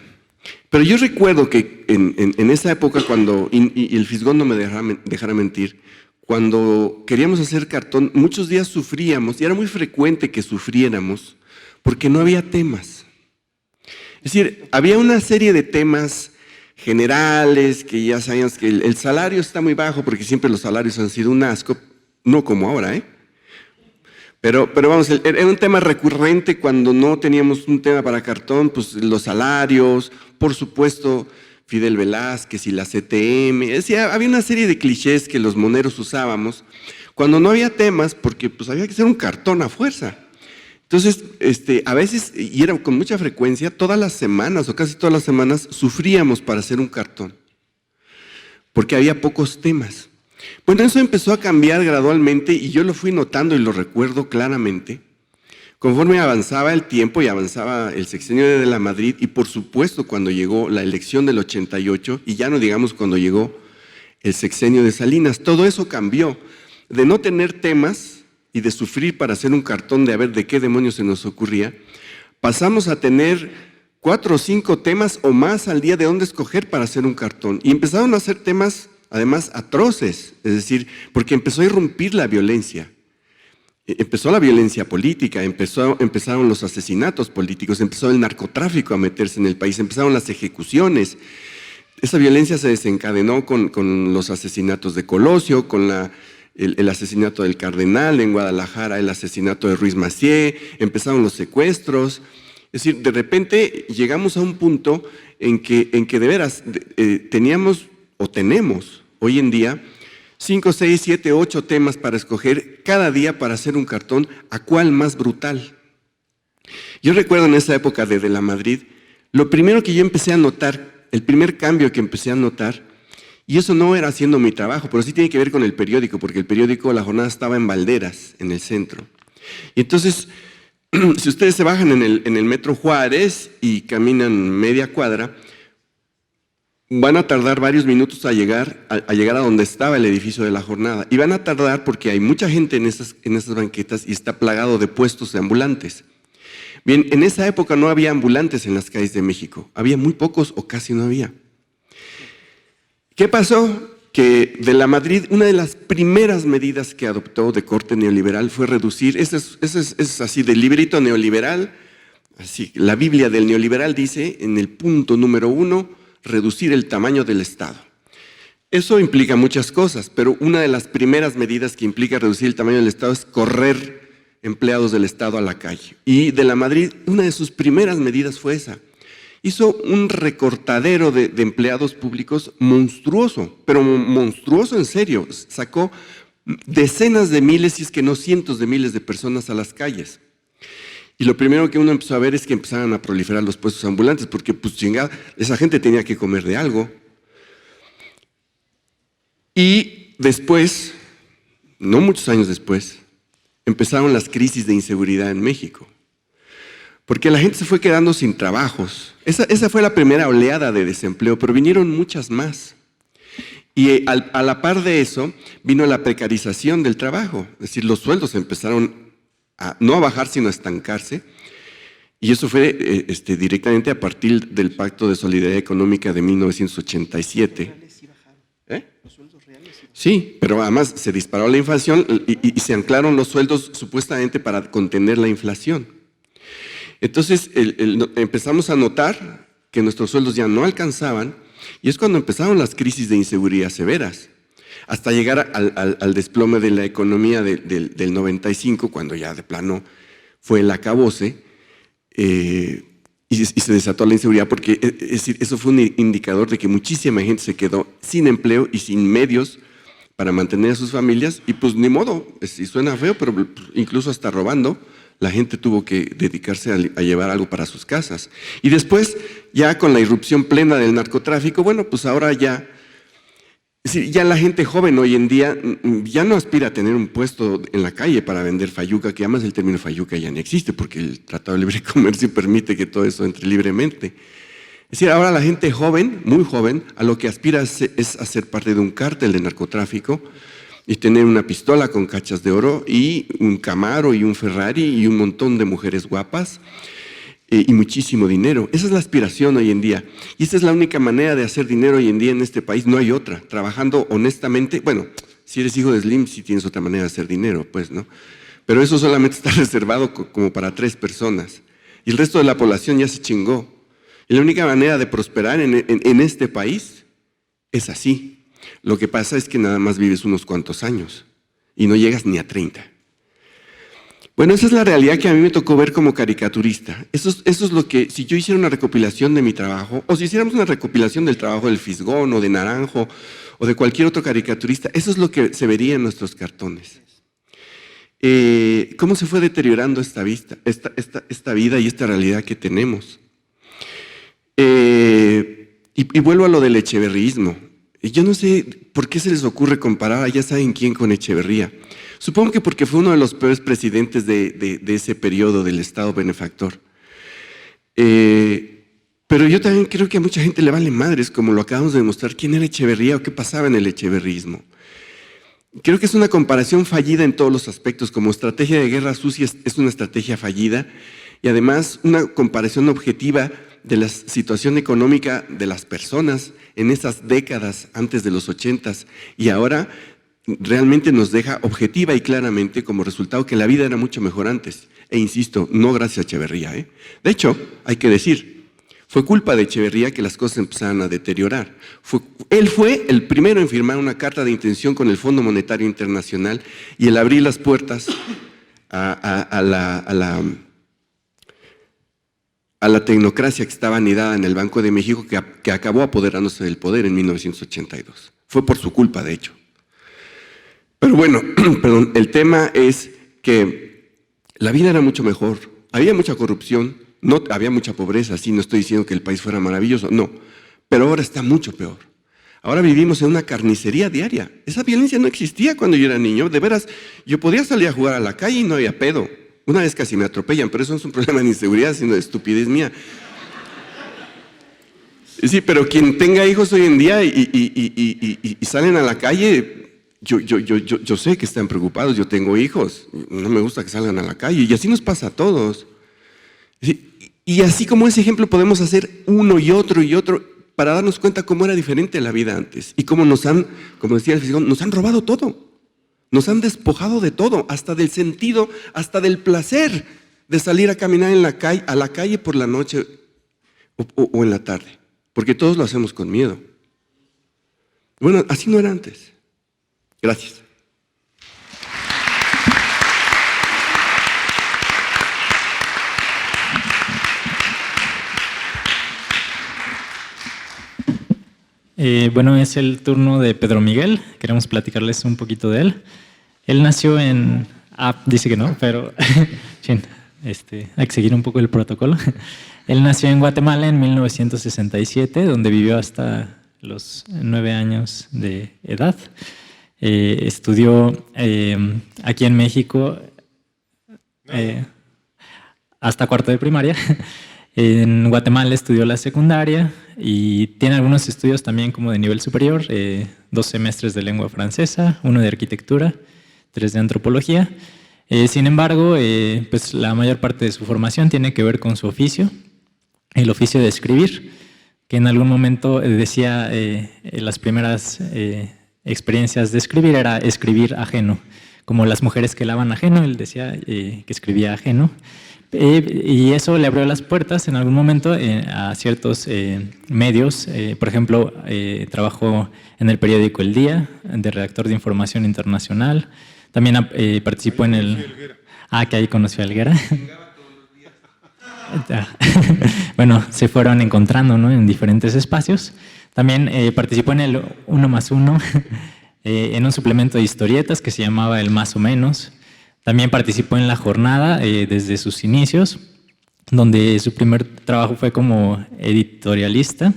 B: Pero yo recuerdo que en esa época, y el Fisgón no me dejara mentir, cuando queríamos hacer cartón, muchos días sufríamos, y era muy frecuente que sufriéramos, porque no había temas. Es decir, había una serie de temas generales, que ya sabíamos que el salario está muy bajo, porque siempre los salarios han sido un asco, no como ahora, ¿eh? Pero vamos, era un tema recurrente cuando no teníamos un tema para cartón, pues los salarios, por supuesto, Fidel Velázquez y la CTM, es decir, había una serie de clichés que los moneros usábamos, cuando no había temas, porque pues había que hacer un cartón a fuerza. Entonces, a veces, y era con mucha frecuencia, todas las semanas o casi todas las semanas sufríamos para hacer un cartón, porque había pocos temas. Bueno, eso empezó a cambiar gradualmente y yo lo fui notando y lo recuerdo claramente, conforme avanzaba el tiempo y avanzaba el sexenio de la Madrid y por supuesto cuando llegó la elección del 88 y ya no digamos cuando llegó el sexenio de Salinas, todo eso cambió, de no tener temas y de sufrir para hacer un cartón de a ver de qué demonios se nos ocurría, pasamos a tener 4 o 5 temas o más al día de dónde escoger para hacer un cartón. Y empezaron a hacer temas, además, atroces, es decir, porque empezó a irrumpir la violencia. Empezó la violencia política, empezaron los asesinatos políticos, empezó el narcotráfico a meterse en el país, empezaron las ejecuciones. Esa violencia se desencadenó con los asesinatos de Colosio, con el asesinato del Cardenal en Guadalajara, el asesinato de Ruiz Massieu, empezaron los secuestros. Es decir, de repente llegamos a un punto en que de veras teníamos o tenemos hoy en día 5, 6, 7, 8 temas para escoger cada día para hacer un cartón, ¿a cuál más brutal? Yo recuerdo en esa época de la Madrid, lo primero que yo empecé a notar, el primer cambio que empecé a notar, y eso no era haciendo mi trabajo, pero sí tiene que ver con el periódico, porque el periódico La Jornada estaba en Valderas, en el centro. Y entonces, si ustedes se bajan en el Metro Juárez y caminan media cuadra, van a tardar varios minutos a llegar a donde estaba el edificio de La Jornada. Y van a tardar porque hay mucha gente en esas banquetas y está plagado de puestos de ambulantes. Bien, en esa época no había ambulantes en las calles de México. Había muy pocos o casi no había. ¿Qué pasó? Que de la Madrid, una de las primeras medidas que adoptó de corte neoliberal fue reducir, es así, del librito neoliberal, así, la Biblia del neoliberal dice, en el punto número 1, reducir el tamaño del Estado. Eso implica muchas cosas, pero una de las primeras medidas que implica reducir el tamaño del Estado es correr empleados del Estado a la calle. Y de la Madrid, una de sus primeras medidas fue esa. Hizo un recortadero de empleados públicos monstruoso, pero monstruoso en serio. Sacó decenas de miles, si es que no cientos de miles de personas a las calles. Y lo primero que uno empezó a ver es que empezaban a proliferar los puestos ambulantes, porque pues chingada, esa gente tenía que comer de algo. Y después, no muchos años después, empezaron las crisis de inseguridad en México. Porque la gente se fue quedando sin trabajos. Esa fue la primera oleada de desempleo, pero vinieron muchas más. Y a la par de eso, vino la precarización del trabajo. Es decir, los sueldos empezaron no a bajar, sino a estancarse. Y eso fue directamente a partir del Pacto de Solidaridad Económica de 1987. Sí, pero además se disparó la inflación y se anclaron los sueldos supuestamente para contener la inflación. Entonces empezamos a notar que nuestros sueldos ya no alcanzaban y es cuando empezaron las crisis de inseguridad severas, hasta llegar al desplome de la economía del 95, cuando ya de plano fue el acabose y se desató la inseguridad, porque es decir, eso fue un indicador de que muchísima gente se quedó sin empleo y sin medios para mantener a sus familias, y pues ni modo, y suena feo, pero incluso hasta robando, la gente tuvo que dedicarse a llevar algo para sus casas. Y después, ya con la irrupción plena del narcotráfico, bueno, pues ahora ya, es decir, ya la gente joven hoy en día ya no aspira a tener un puesto en la calle para vender fayuca, que además el término fayuca ya no existe, porque el Tratado de Libre Comercio permite que todo eso entre libremente. Es decir, ahora la gente joven, muy joven, a lo que aspira es a ser parte de un cártel de narcotráfico y tener una pistola con cachas de oro y un Camaro y un Ferrari y un montón de mujeres guapas y muchísimo dinero. Esa es la aspiración hoy en día. Y esa es la única manera de hacer dinero hoy en día en este país. No hay otra. Trabajando honestamente, bueno, si eres hijo de Slim, sí tienes otra manera de hacer dinero, pues, ¿no? Pero eso solamente está reservado como para 3 personas. Y el resto de la población ya se chingó. Y la única manera de prosperar en este país es así. Lo que pasa es que nada más vives unos cuantos años y no llegas ni a 30. Bueno, esa es la realidad que a mí me tocó ver como caricaturista. Eso es lo que, si yo hiciera una recopilación de mi trabajo, o si hiciéramos una recopilación del trabajo del Fisgón o de Naranjo o de cualquier otro caricaturista, eso es lo que se vería en nuestros cartones. ¿Cómo se fue deteriorando esta vida y esta realidad que tenemos? Y vuelvo a lo del echeverriismo. Yo no sé por qué se les ocurre comparar a ya saben quién con Echeverría. Supongo que porque fue uno de los peores presidentes de ese periodo del Estado benefactor. Pero yo también creo que a mucha gente le vale madres, como lo acabamos de demostrar, quién era Echeverría o qué pasaba en el echeverrismo. Creo que es una comparación fallida en todos los aspectos. Como estrategia de guerra sucia es una estrategia fallida y además una comparación objetiva de la situación económica de las personas en esas décadas antes de los 80s y ahora realmente nos deja objetiva y claramente como resultado que la vida era mucho mejor antes. E insisto, no gracias a Echeverría. De hecho, hay que decir, fue culpa de Echeverría que las cosas empezaran a deteriorar. Él fue el primero en firmar una carta de intención con el Fondo Monetario Internacional y el abrir las puertas a la tecnocracia que estaba anidada en el Banco de México, que acabó apoderándose del poder en 1982. Fue por su culpa, de hecho. Pero bueno, perdón, el tema es que la vida era mucho mejor, había mucha corrupción, no había mucha pobreza, sí, no estoy diciendo que el país fuera maravilloso, no, pero ahora está mucho peor. Ahora vivimos en una carnicería diaria. Esa violencia no existía cuando yo era niño, de veras, yo podía salir a jugar a la calle y no había pedo. Una vez casi me atropellan, pero eso no es un problema de inseguridad, sino de estupidez mía. Sí, pero quien tenga hijos hoy en día y salen a la calle, yo sé que están preocupados, yo tengo hijos, no me gusta que salgan a la calle, y así nos pasa a todos. Y así como ese ejemplo podemos hacer uno y otro para darnos cuenta cómo era diferente la vida antes y cómo nos han, como decía el Fisgón, nos han robado todo. Nos han despojado de todo, hasta del sentido, hasta del placer de salir a caminar a la calle por la noche o en la tarde, porque todos lo hacemos con miedo. Bueno, así no era antes. Gracias.
A: Bueno, es el turno de Pedro Miguel. Queremos platicarles un poquito de él. Él nació en... dice que no, pero hay que seguir un poco el protocolo. Él nació en Guatemala en 1967, donde vivió hasta los 9 años de edad. Estudió aquí en México hasta cuarto de primaria. En Guatemala estudió la secundaria y tiene algunos estudios también como de nivel superior, 2 semestres de lengua francesa, 1 de arquitectura, 3 de antropología. Sin embargo, pues la mayor parte de su formación tiene que ver con su oficio, el oficio de escribir, que en algún momento decía las primeras experiencias de escribir era escribir ajeno, como las mujeres que lavan ajeno, él decía que escribía ajeno. Y eso le abrió las puertas en algún momento a ciertos medios. Por ejemplo, trabajó en el periódico El Día, de redactor de información internacional. También participó en el... Ah, que ahí conoció a Helguera. Bueno, se fueron encontrando, ¿no?, en diferentes espacios. También participó en el 1+1, en un suplemento de historietas que se llamaba El Más o Menos. También participó en La Jornada desde sus inicios, donde su primer trabajo fue como editorialista.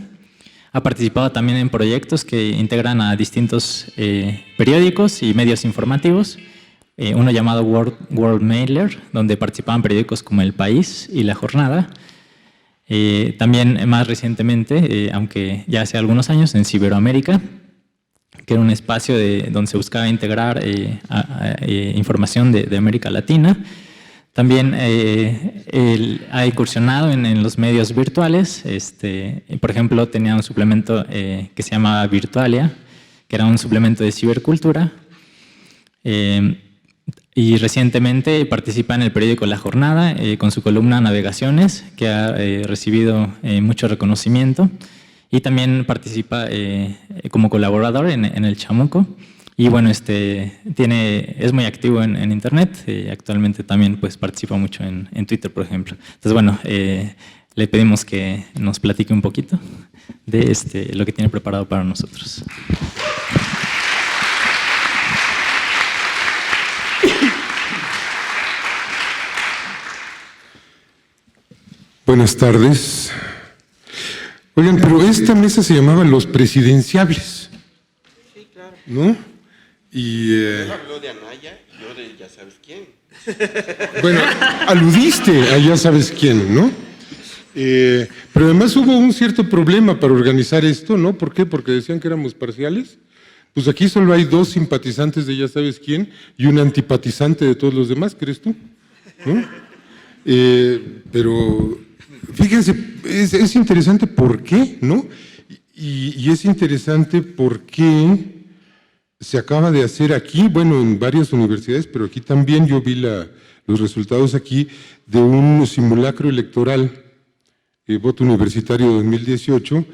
A: Ha participado también en proyectos que integran a distintos periódicos y medios informativos. Uno llamado World Mailer, donde participaban periódicos como El País y La Jornada. También más recientemente, aunque ya hace algunos años, en Ciberoamérica, que era un espacio donde se buscaba integrar información de América Latina. También él ha incursionado en los medios virtuales. Por ejemplo, tenía un suplemento que se llamaba Virtualia, que era un suplemento de cibercultura. Y recientemente participa en el periódico La Jornada con su columna Navegaciones, que ha recibido mucho reconocimiento. Y también participa como colaborador en el Chamuco. Y bueno, es muy activo en Internet. Actualmente también pues, participa mucho en Twitter, por ejemplo. Entonces, bueno, le pedimos que nos platique un poquito de lo que tiene preparado para nosotros.
F: Buenas tardes. Oigan, pero esta mesa se llamaba Los Presidenciables.
E: Sí, claro.
F: ¿No? Y...
B: Habló de Anaya y yo de ya sabes quién.
F: Bueno, aludiste a ya sabes quién, ¿no? Pero además hubo un cierto problema para organizar esto, ¿no? ¿Por qué? Porque decían que éramos parciales. Pues aquí solo hay 2 simpatizantes de ya sabes quién y un antipatizante de todos los demás, ¿crees tú? ¿No? Pero fíjense, es interesante por qué, ¿no? Y es interesante por qué se acaba de hacer aquí, bueno, en varias universidades, pero aquí también yo vi los resultados aquí de un simulacro electoral, voto universitario 2018,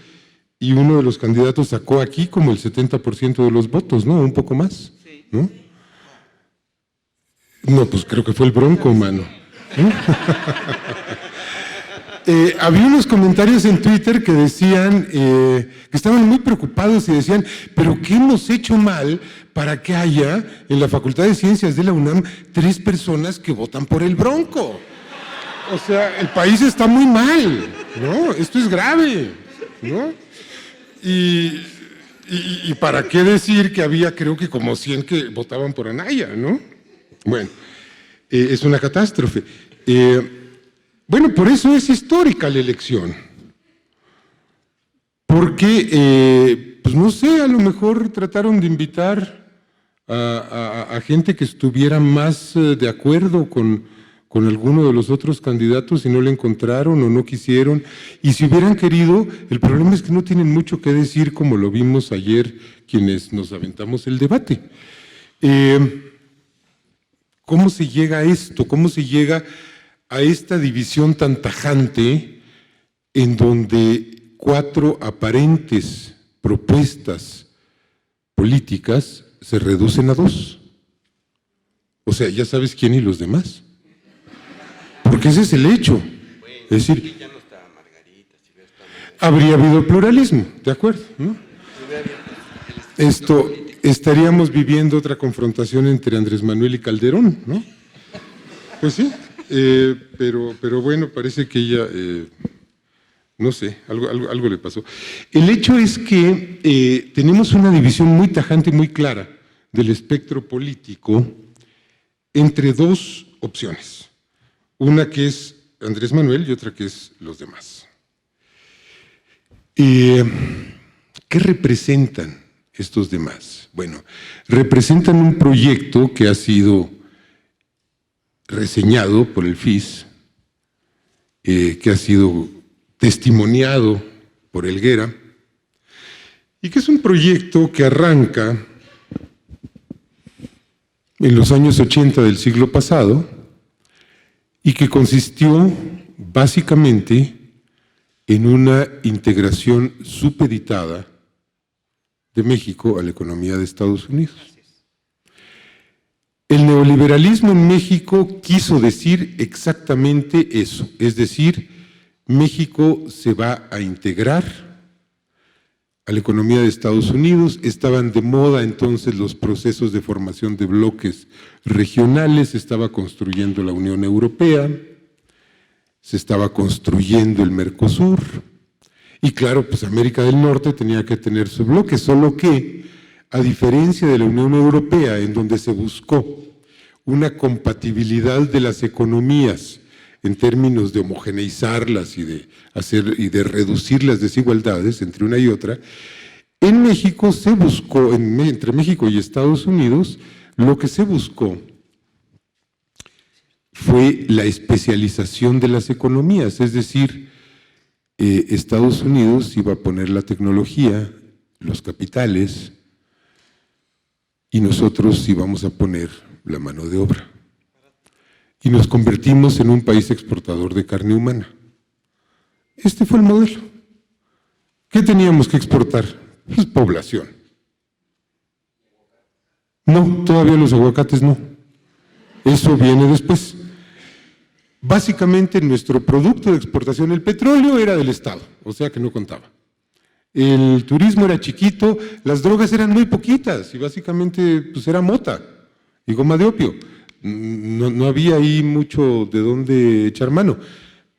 F: y uno de los candidatos sacó aquí como el 70% de los votos, ¿no? Un poco más, ¿no? No, pues creo que fue el Bronco, mano. Había unos comentarios en Twitter que decían que estaban muy preocupados y decían, pero ¿qué hemos hecho mal para que haya en la Facultad de Ciencias de la UNAM 3 personas que votan por el Bronco? O sea, el país está muy mal, ¿no? Esto es grave, ¿no? Y para qué decir que había, creo que como 100 que votaban por Anaya, ¿no? Bueno, es una catástrofe. Bueno, por eso es histórica la elección. Porque, pues no sé, a lo mejor trataron de invitar a gente que estuviera más de acuerdo con alguno de los otros candidatos y no le encontraron o no quisieron. Y si hubieran querido, el problema es que no tienen mucho que decir, como lo vimos ayer quienes nos aventamos el debate. ¿Cómo se llega a esto? ¿Cómo se llega a esta división tan tajante en donde 4 aparentes propuestas políticas se reducen a 2? O sea, ya sabes quién y los demás. Porque ese es el hecho. Es decir, habría habido pluralismo, ¿de acuerdo? ¿No? Estaríamos viviendo otra confrontación entre Andrés Manuel y Calderón, ¿no? Pues sí, pero bueno, parece que ella, no sé, algo le pasó. El hecho es que tenemos una división muy tajante y muy clara del espectro político entre 2 opciones. Una que es Andrés Manuel y otra que es los demás. ¿Qué representan estos demás? Bueno, representan un proyecto que ha sido reseñado por el FIS, que ha sido testimoniado por Helguera, y que es un proyecto que arranca en los años 80 del siglo pasado y que consistió básicamente en una integración supeditada de México a la economía de Estados Unidos. El neoliberalismo en México quiso decir exactamente eso, es decir, México se va a integrar a la economía de Estados Unidos. Estaban de moda entonces los procesos de formación de bloques regionales, se estaba construyendo la Unión Europea, se estaba construyendo el Mercosur, y claro, pues América del Norte tenía que tener su bloque, solo que, a diferencia de la Unión Europea, en donde se buscó una compatibilidad de las economías en términos de homogeneizarlas y de reducir las desigualdades entre una y otra, en México se buscó, entre México y Estados Unidos, lo que se buscó fue la especialización de las economías, es decir, Estados Unidos iba a poner la tecnología, los capitales, y nosotros íbamos a poner la mano de obra. Y nos convertimos en un país exportador de carne humana. Este fue el modelo. ¿Qué teníamos que exportar? Pues población. No, todavía los aguacates no. Eso viene después. Básicamente nuestro producto de exportación, el petróleo era del Estado, o sea que no contaba. El turismo era chiquito, las drogas eran muy poquitas y básicamente pues era mota y goma de opio. No había ahí mucho de dónde echar mano,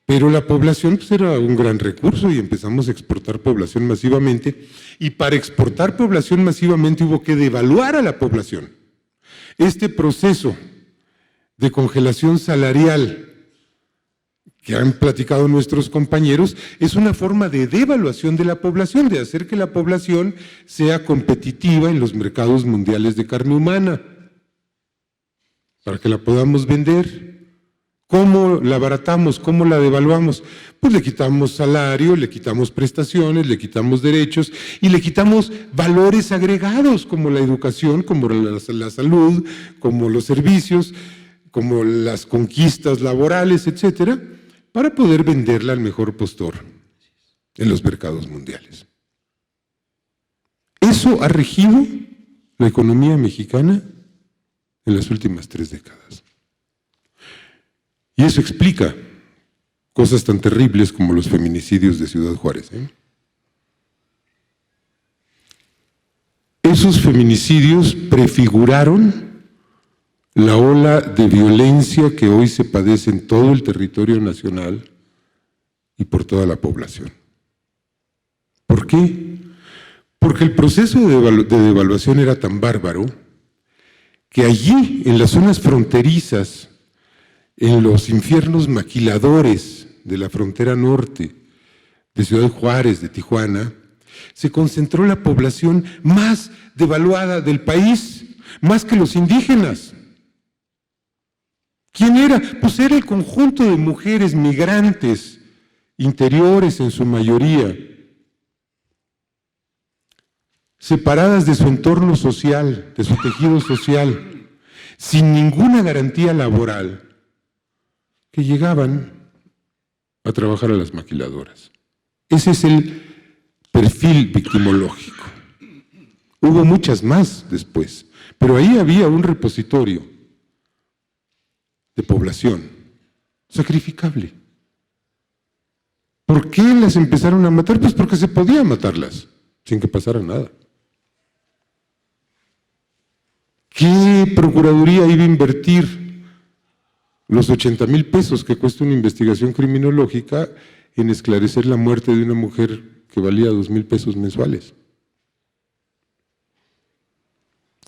F: pero la población pues era un gran recurso y empezamos a exportar población masivamente, y para exportar población masivamente hubo que devaluar a la población. Este proceso de congelación salarial que han platicado nuestros compañeros, es una forma de devaluación de la población, de hacer que la población sea competitiva en los mercados mundiales de carne humana, para que la podamos vender. ¿Cómo la abaratamos? ¿Cómo la devaluamos? Pues le quitamos salario, le quitamos prestaciones, le quitamos derechos y le quitamos valores agregados como la educación, como la salud, como los servicios, como las conquistas laborales, etcétera, para poder venderla al mejor postor en los mercados mundiales. Eso ha regido la economía mexicana en las últimas 3 décadas. Y eso explica cosas tan terribles como los feminicidios de Ciudad Juárez. Esos feminicidios prefiguraron la ola de violencia que hoy se padece en todo el territorio nacional y por toda la población. ¿Por qué? Porque el proceso de devaluación era tan bárbaro que allí, en las zonas fronterizas, en los infiernos maquiladores de la frontera norte, de Ciudad Juárez, de Tijuana, se concentró la población más devaluada del país, más que los indígenas. ¿Quién era? Pues era el conjunto de mujeres migrantes, interiores en su mayoría, separadas de su entorno social, de su tejido social, sin ninguna garantía laboral, que llegaban a trabajar a las maquiladoras. Ese es el perfil victimológico. Hubo muchas más después, pero ahí había un repositorio de población sacrificable. ¿Por qué las empezaron a matar? Pues porque se podía matarlas sin que pasara nada. ¿Qué procuraduría iba a invertir los 80,000 pesos que cuesta una investigación criminológica en esclarecer la muerte de una mujer que valía 2,000 pesos mensuales?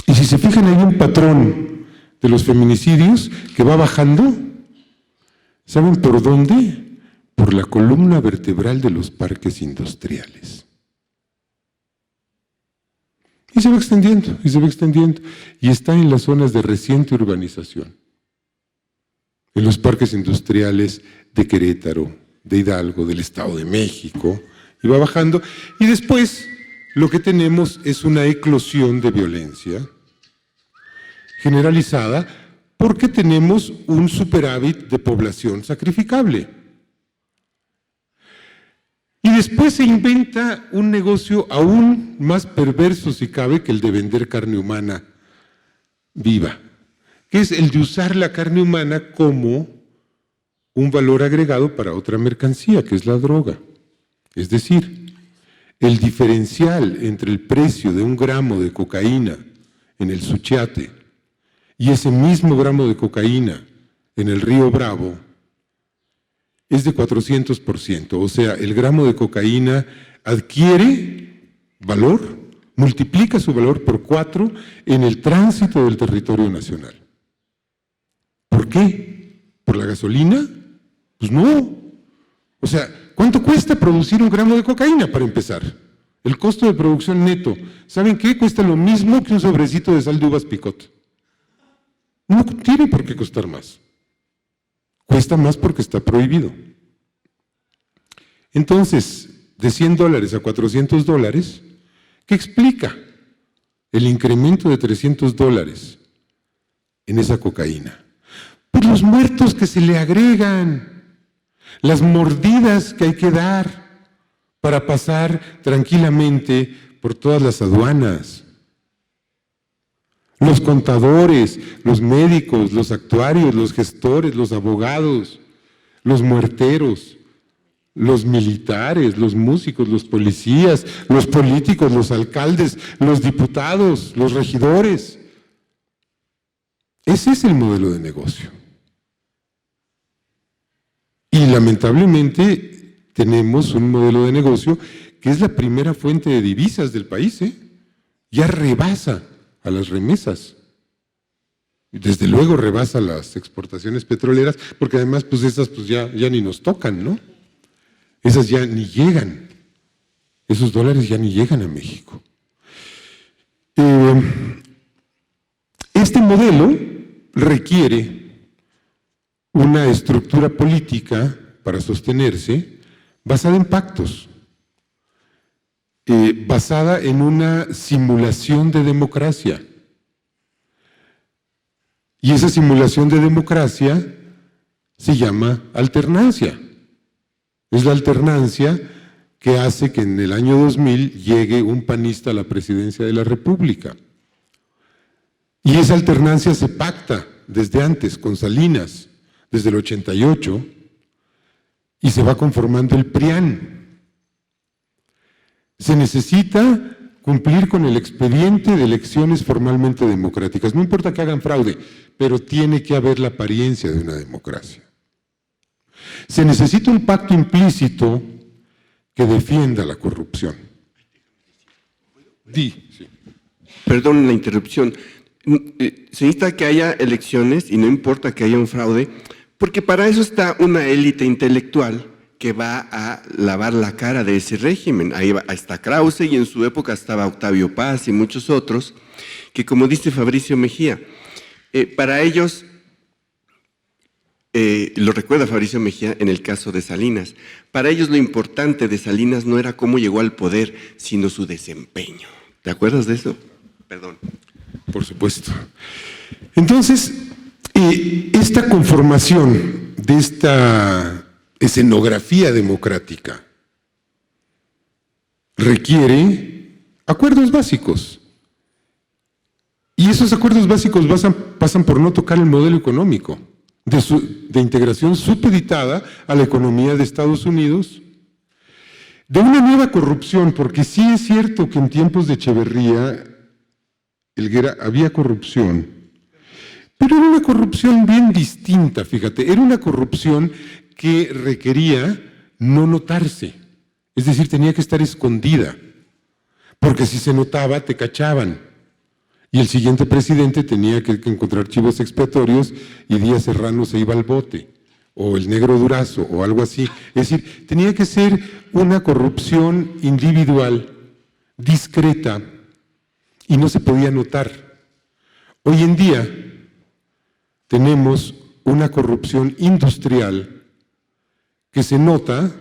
F: Y si se fijan, hay un patrón de los feminicidios que va bajando. ¿Saben por dónde? Por la columna vertebral de los parques industriales. Y se va extendiendo, y se va extendiendo, y está en las zonas de reciente urbanización. en los parques industriales de Querétaro, de Hidalgo, del Estado de México, y va bajando. Y después lo que tenemos es una eclosión de violencia generalizada porque tenemos un superávit de población sacrificable. Y después se inventa un negocio aún más perverso, si cabe, que el de vender carne humana viva, que es el de usar la carne humana como un valor agregado para otra mercancía, que es la droga. Es decir, el diferencial entre el precio de un gramo de cocaína en el Suchiate y ese mismo gramo de cocaína en el Río Bravo es de 400%, o sea, el gramo de cocaína adquiere valor, multiplica su valor por 4 en el tránsito del territorio nacional. ¿Por qué? ¿Por la gasolina? Pues no. O sea, ¿cuánto cuesta producir un gramo de cocaína para empezar? El costo de producción neto. ¿Saben qué? Cuesta lo mismo que un sobrecito de sal de uvas Picot. No tiene por qué costar más. Cuesta más porque está prohibido. Entonces, de $100 a $400, ¿qué explica el incremento de $300 en esa cocaína? Pues los muertos que se le agregan, las mordidas que hay que dar para pasar tranquilamente por todas las aduanas. Los contadores, los médicos, los actuarios, los gestores, los abogados, los muerteros, los militares, los músicos, los policías, los políticos, los alcaldes, los diputados, los regidores. Ese es el modelo de negocio. Y lamentablemente tenemos un modelo de negocio que es la primera fuente de divisas del país, ya rebasa a las remesas. Desde luego rebasa las exportaciones petroleras, porque además pues esas pues ya ni nos tocan, ¿no? Esas ya ni llegan, esos dólares ya ni llegan a México. Este modelo requiere una estructura política para sostenerse basada en pactos, basada en una simulación de democracia. Y esa simulación de democracia se llama alternancia. Es la alternancia que hace que en el año 2000 llegue un panista a la presidencia de la República. Y esa alternancia se pacta desde antes, con Salinas, desde el 88, y se va conformando el PRIAN. Se necesita cumplir con el expediente de elecciones formalmente democráticas. No importa que hagan fraude, pero tiene que haber la apariencia de una democracia. Se necesita un pacto implícito que defienda la corrupción. Sí.
B: Perdón la interrupción. Se necesita que haya elecciones y no importa que haya un fraude, porque para eso está una élite intelectual que va a lavar la cara de ese régimen. Ahí está Krause y en su época estaba Octavio Paz y muchos otros, que como dice Fabricio Mejía, para ellos, lo recuerda Fabricio Mejía en el caso de Salinas, para ellos lo importante de Salinas no era cómo llegó al poder, sino su desempeño. ¿Te acuerdas de eso? Perdón.
F: Por supuesto. Entonces, esta conformación de esta escenografía democrática requiere acuerdos básicos. Y esos acuerdos básicos pasan por no tocar el modelo económico de integración supeditada a la economía de Estados Unidos, de una nueva corrupción, porque sí es cierto que en tiempos de Echeverría, Helguera, había corrupción, pero era una corrupción bien distinta, fíjate, era una corrupción que requería no notarse, es decir, tenía que estar escondida, porque si se notaba te cachaban, y el siguiente presidente tenía que encontrar chivos expiatorios y Díaz Serrano se iba al bote, o el Negro Durazo, o algo así. Es decir, tenía que ser una corrupción individual, discreta, y no se podía notar. Hoy en día tenemos una corrupción industrial que se nota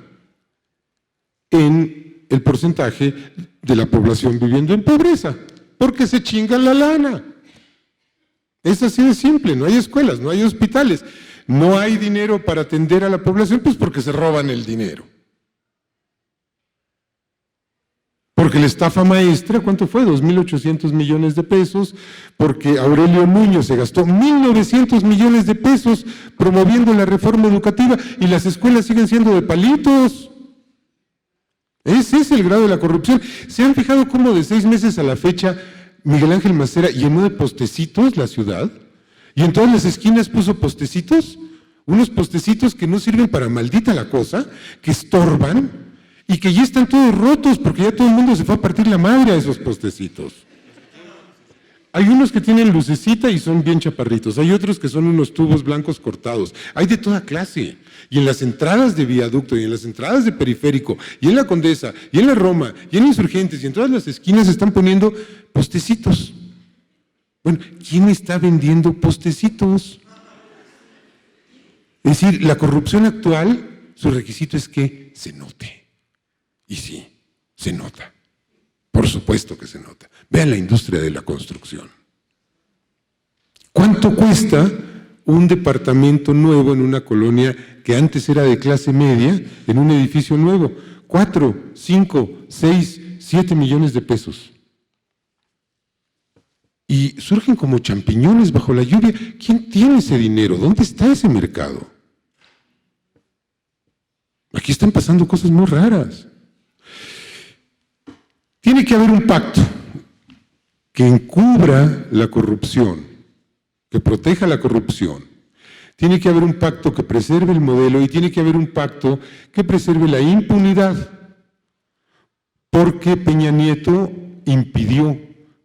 F: en el porcentaje de la población viviendo en pobreza, porque se chingan la lana. Es así de simple, no hay escuelas, no hay hospitales, no hay dinero para atender a la población, pues porque se roban el dinero. Porque la estafa maestra, ¿cuánto fue? 2.800 millones de pesos, porque Aurelio Nuño se gastó 1.900 millones de pesos promoviendo la reforma educativa y las escuelas siguen siendo de palitos. Ese es el grado de la corrupción. ¿Se han fijado cómo de 6 meses a la fecha Miguel Ángel Mancera llenó de postecitos la ciudad? Y en todas las esquinas puso postecitos, unos postecitos que no sirven para maldita la cosa, que estorban y que ya están todos rotos porque ya todo el mundo se fue a partir la madre a esos postecitos. Hay unos que tienen lucecita y son bien chaparritos, hay otros que son unos tubos blancos cortados, hay de toda clase. Y en las entradas de Viaducto, y en las entradas de Periférico, y en la Condesa, y en la Roma, y en Insurgentes, y en todas las esquinas se están poniendo postecitos. Bueno, ¿quién está vendiendo postecitos? Es decir, la corrupción actual, su requisito es que se note. Y sí, se nota. Por supuesto que se nota. Vean la industria de la construcción. ¿Cuánto cuesta un departamento nuevo en una colonia que antes era de clase media, en un edificio nuevo? 4, 5, 6, 7 millones de pesos. Y surgen como champiñones bajo la lluvia. ¿Quién tiene ese dinero? ¿Dónde está ese mercado? Aquí están pasando cosas muy raras. Tiene que haber un pacto que encubra la corrupción, que proteja la corrupción. Tiene que haber un pacto que preserve el modelo y tiene que haber un pacto que preserve la impunidad, porque Peña Nieto impidió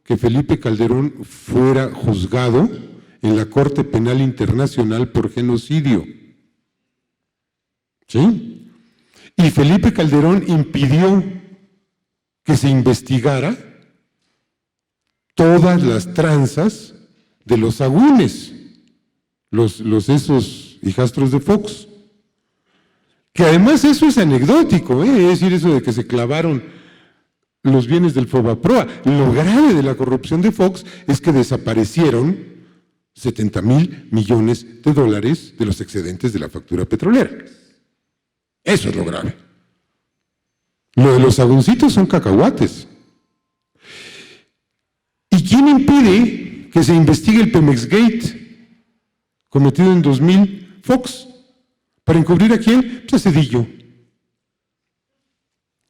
F: que Felipe Calderón fuera juzgado en la Corte Penal Internacional por genocidio. ¿Sí? Y Felipe Calderón impidió que se investigara todas las tranzas de los Agúnes, esos hijastros de Fox. Que además eso es anecdótico, es decir, eso de que se clavaron los bienes del Fobaproa. Lo grave de la corrupción de Fox es que desaparecieron 70,000 millones de dólares de los excedentes de la factura petrolera. Eso es lo grave. Lo de los aguncitos son cacahuates. ¿Y quién impide que se investigue el Pemex Gate cometido en 2000? Fox. ¿Para encubrir a quién? Pues a Zedillo.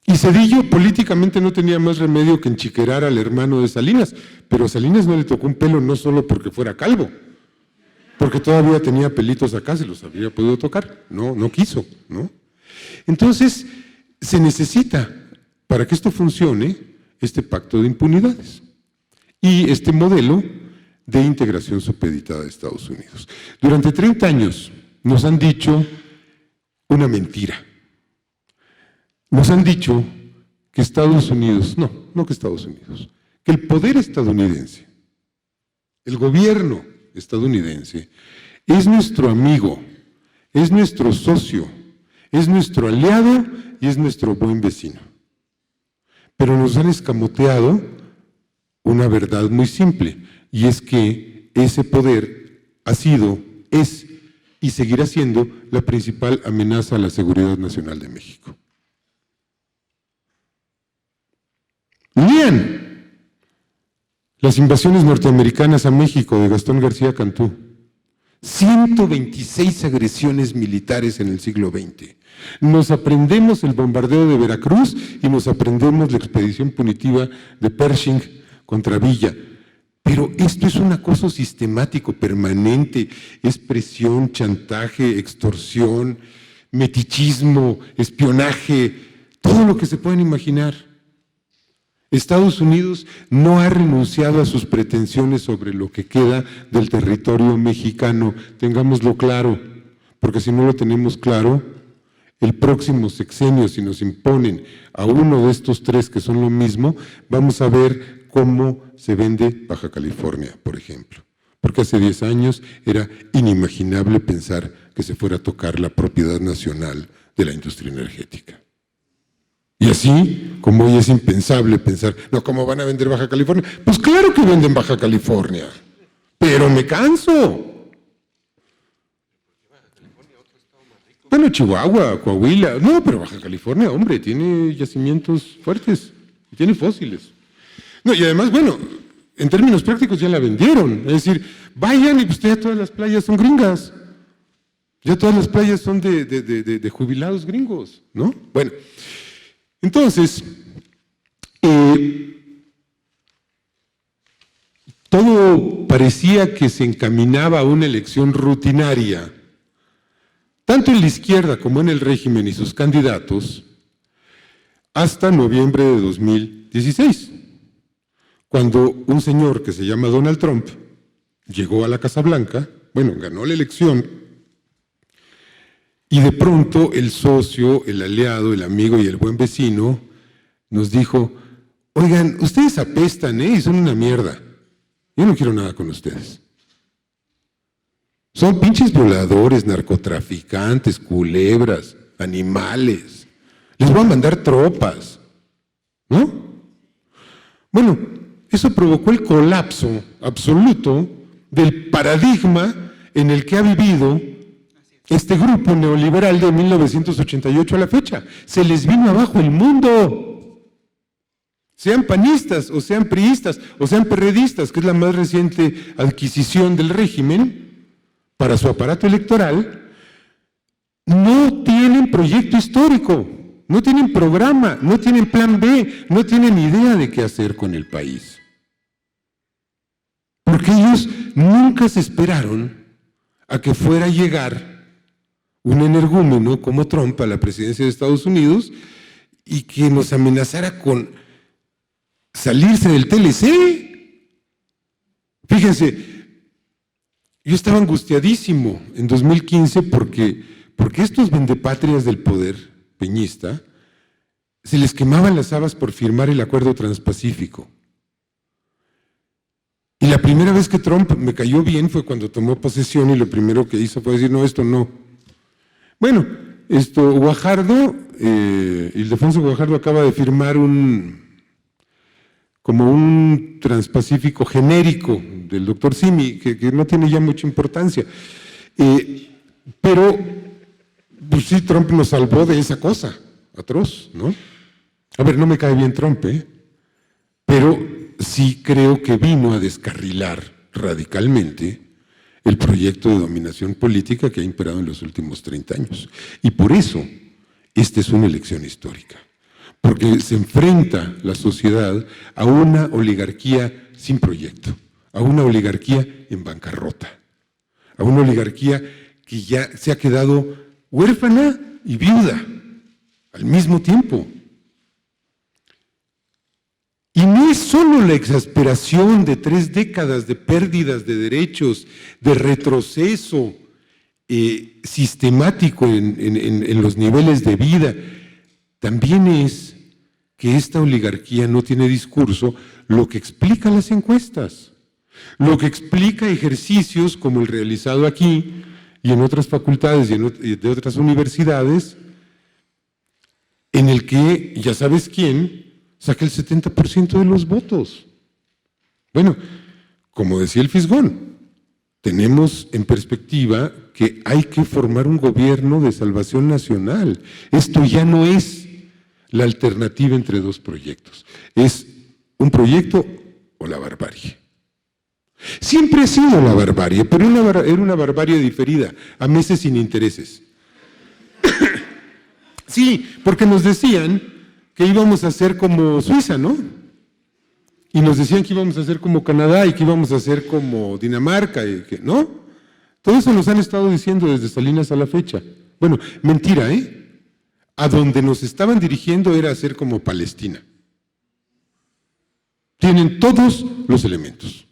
F: Y Zedillo políticamente no tenía más remedio que enchiquerar al hermano de Salinas, pero a Salinas no le tocó un pelo no solo porque fuera calvo, porque todavía tenía pelitos acá, se los habría podido tocar. No quiso, ¿no? Entonces, se necesita, para que esto funcione, este pacto de impunidades y este modelo de integración supeditada de Estados Unidos. Durante 30 años nos han dicho una mentira. Nos han dicho que Estados Unidos, no que Estados Unidos, que el poder estadounidense, el gobierno estadounidense, es nuestro amigo, es nuestro socio, es nuestro aliado y es nuestro buen vecino. Pero nos han escamoteado una verdad muy simple, y es que ese poder ha sido, es y seguirá siendo la principal amenaza a la seguridad nacional de México. Lean las invasiones norteamericanas a México de Gastón García Cantú. 126 agresiones militares en el siglo XX. Nos aprendemos el bombardeo de Veracruz y nos aprendemos la expedición punitiva de Pershing contra Villa. Pero esto es un acoso sistemático, permanente, es presión, chantaje, extorsión, metichismo, espionaje, todo lo que se pueden imaginar. Estados Unidos no ha renunciado a sus pretensiones sobre lo que queda del territorio mexicano, tengámoslo claro, porque si no lo tenemos claro, el próximo sexenio, si nos imponen a uno de estos tres que son lo mismo, vamos a ver cómo se vende Baja California, por ejemplo. porque hace 10 años era inimaginable pensar que se fuera a tocar la propiedad nacional de la industria energética. Y así, como hoy es impensable pensar, no, ¿cómo van a vender Baja California? Pues claro que venden Baja California, pero me canso. Bueno, Chihuahua, Coahuila, no, pero Baja California, hombre, tiene yacimientos fuertes, tiene fósiles. No, y además, bueno, en términos prácticos ya la vendieron, es decir, vayan y pues ya todas las playas son gringas, ya todas las playas son de jubilados gringos, ¿no? Bueno, entonces, todo parecía que se encaminaba a una elección rutinaria, tanto en la izquierda como en el régimen y sus candidatos, hasta noviembre de 2016, cuando un señor que se llama Donald Trump llegó a la Casa Blanca, bueno, ganó la elección, y de pronto el socio, el aliado, el amigo y el buen vecino nos dijo, oigan, ustedes apestan, y son una mierda, yo no quiero nada con ustedes. Son pinches violadores, narcotraficantes, culebras, animales. Les voy a mandar tropas, ¿no? Bueno, eso provocó el colapso absoluto del paradigma en el que ha vivido este grupo neoliberal de 1988 a la fecha. Se les vino abajo el mundo. Sean panistas, o sean priistas, o sean perredistas, que es la más reciente adquisición del régimen para su aparato electoral, no tienen proyecto histórico, no tienen programa, no tienen plan B, no tienen idea de qué hacer con el país. Porque ellos nunca se esperaron a que fuera a llegar un energúmeno como Trump a la presidencia de Estados Unidos y que nos amenazara con salirse del TLC. Fíjense, yo estaba angustiadísimo en 2015 porque estos vendepatrias del poder peñista se les quemaban las habas por firmar el acuerdo transpacífico. Y la primera vez que Trump me cayó bien fue cuando tomó posesión y lo primero que hizo fue decir, no, esto no. Bueno, Guajardo, Ildefonso Guajardo acaba de firmar como un transpacífico genérico del doctor Simi, que no tiene ya mucha importancia. Pero, pues sí, Trump nos salvó de esa cosa atroz, ¿no? A ver, no me cae bien Trump, pero sí creo que vino a descarrilar radicalmente el proyecto de dominación política que ha imperado en los últimos 30 años. Y por eso, esta es una elección histórica. Porque se enfrenta la sociedad a una oligarquía sin proyecto, a una oligarquía en bancarrota, a una oligarquía que ya se ha quedado huérfana y viuda al mismo tiempo. Y no es solo la exasperación de 3 décadas de pérdidas de derechos, de retroceso sistemático en los niveles de vida, también es que esta oligarquía no tiene discurso, lo que explica las encuestas, lo que explica ejercicios como el realizado aquí y en otras facultades y de otras universidades, en el que, ya sabes quién, saca el 70% de los votos. Bueno, como decía el Fisgón, tenemos en perspectiva que hay que formar un gobierno de salvación nacional. Esto ya no es la alternativa entre 2 proyectos. Es un proyecto o la barbarie. Siempre ha sido la barbarie, pero era una barbarie diferida, a meses sin intereses. Sí, porque nos decían que íbamos a ser como Suiza, ¿no? Y nos decían que íbamos a ser como Canadá y que íbamos a ser como Dinamarca, ¿no? Todo eso nos han estado diciendo desde Salinas a la fecha. Bueno, mentira, A donde nos estaban dirigiendo era a ser como Palestina. Tienen todos los elementos.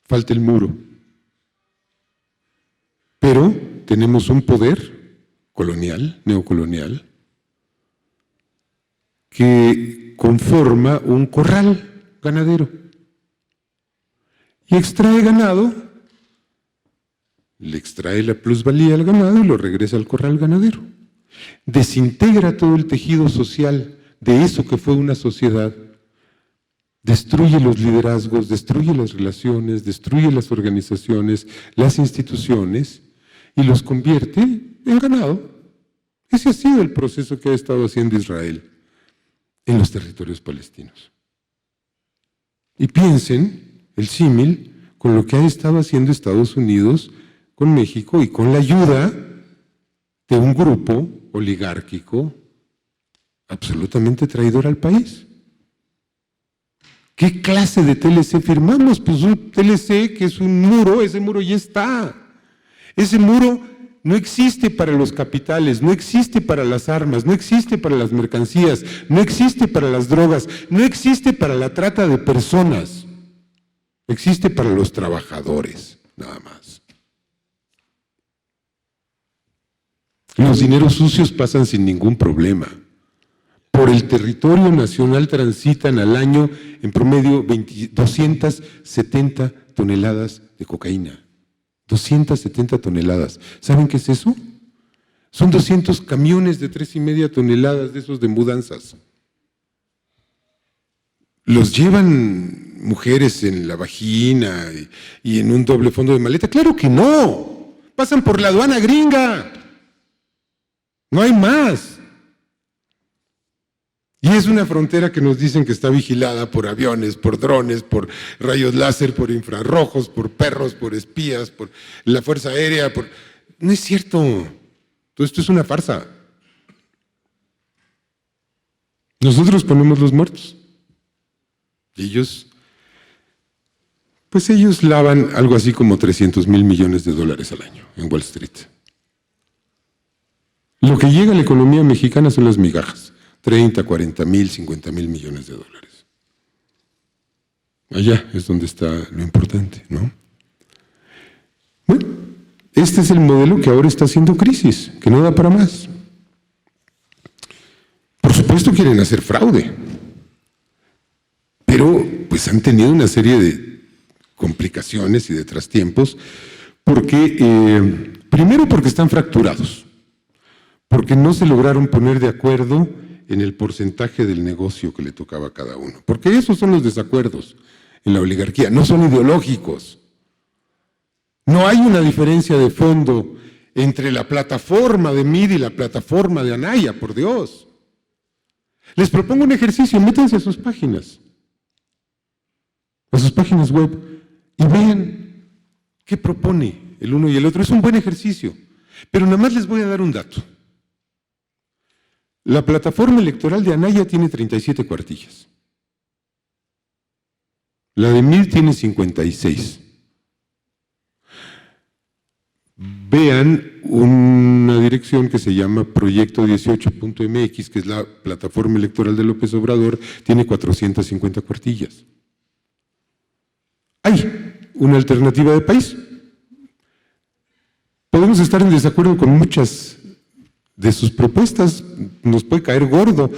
F: Falta el muro. Pero tenemos un poder colonial, neocolonial, que conforma un corral ganadero. y extrae ganado, le extrae la plusvalía al ganado y lo regresa al corral ganadero. Desintegra todo el tejido social de eso que fue una sociedad, destruye los liderazgos, destruye las relaciones, destruye las organizaciones, las instituciones y los convierte en ganado. Ese ha sido el proceso que ha estado haciendo Israel en los territorios palestinos. Y piensen el símil con lo que ha estado haciendo Estados Unidos con México y con la ayuda de un grupo oligárquico absolutamente traidor al país. ¿Qué clase de TLC firmamos? Pues un TLC que es un muro, ese muro ya está. Ese muro no existe para los capitales, no existe para las armas, no existe para las mercancías, no existe para las drogas, no existe para la trata de personas. Existe para los trabajadores, nada más. Los dineros sucios pasan sin ningún problema. Por el territorio nacional transitan al año en promedio 270 toneladas de cocaína. 270 toneladas. ¿Saben qué es eso? Son 200 camiones de 3,5 toneladas de esos de mudanzas. ¿Los llevan mujeres en la vagina y en un doble fondo de maleta? ¡Claro que no! Pasan por la aduana gringa. No hay más. Y es una frontera que nos dicen que está vigilada por aviones, por drones, por rayos láser, por infrarrojos, por perros, por espías, por la Fuerza Aérea. No es cierto. Todo esto es una farsa. Nosotros ponemos los muertos. Y ellos lavan algo así como 300,000 millones de dólares al año en Wall Street. Lo que llega a la economía mexicana son las migajas. 30, 40,000, 50,000 millones de dólares. Allá es donde está lo importante, ¿no? Bueno, este es el modelo que ahora está haciendo crisis, que no da para más. Por supuesto quieren hacer fraude, pero pues han tenido una serie de complicaciones y de trastiempos, porque, primero porque están fracturados, porque no se lograron poner de acuerdo en el porcentaje del negocio que le tocaba a cada uno. Porque esos son los desacuerdos en la oligarquía, no son ideológicos. No hay una diferencia de fondo entre la plataforma de MID y la plataforma de Anaya, por Dios. Les propongo un ejercicio, métanse a sus páginas web, y vean qué propone el uno y el otro. Es un buen ejercicio, pero nada más les voy a dar un dato. La plataforma electoral de Anaya tiene 37 cuartillas. La de MID tiene 56. Vean una dirección que se llama proyecto18.mx, que es la plataforma electoral de López Obrador, tiene 450 cuartillas. Hay una alternativa de país. Podemos estar en desacuerdo con muchas de sus propuestas, nos puede caer gordo,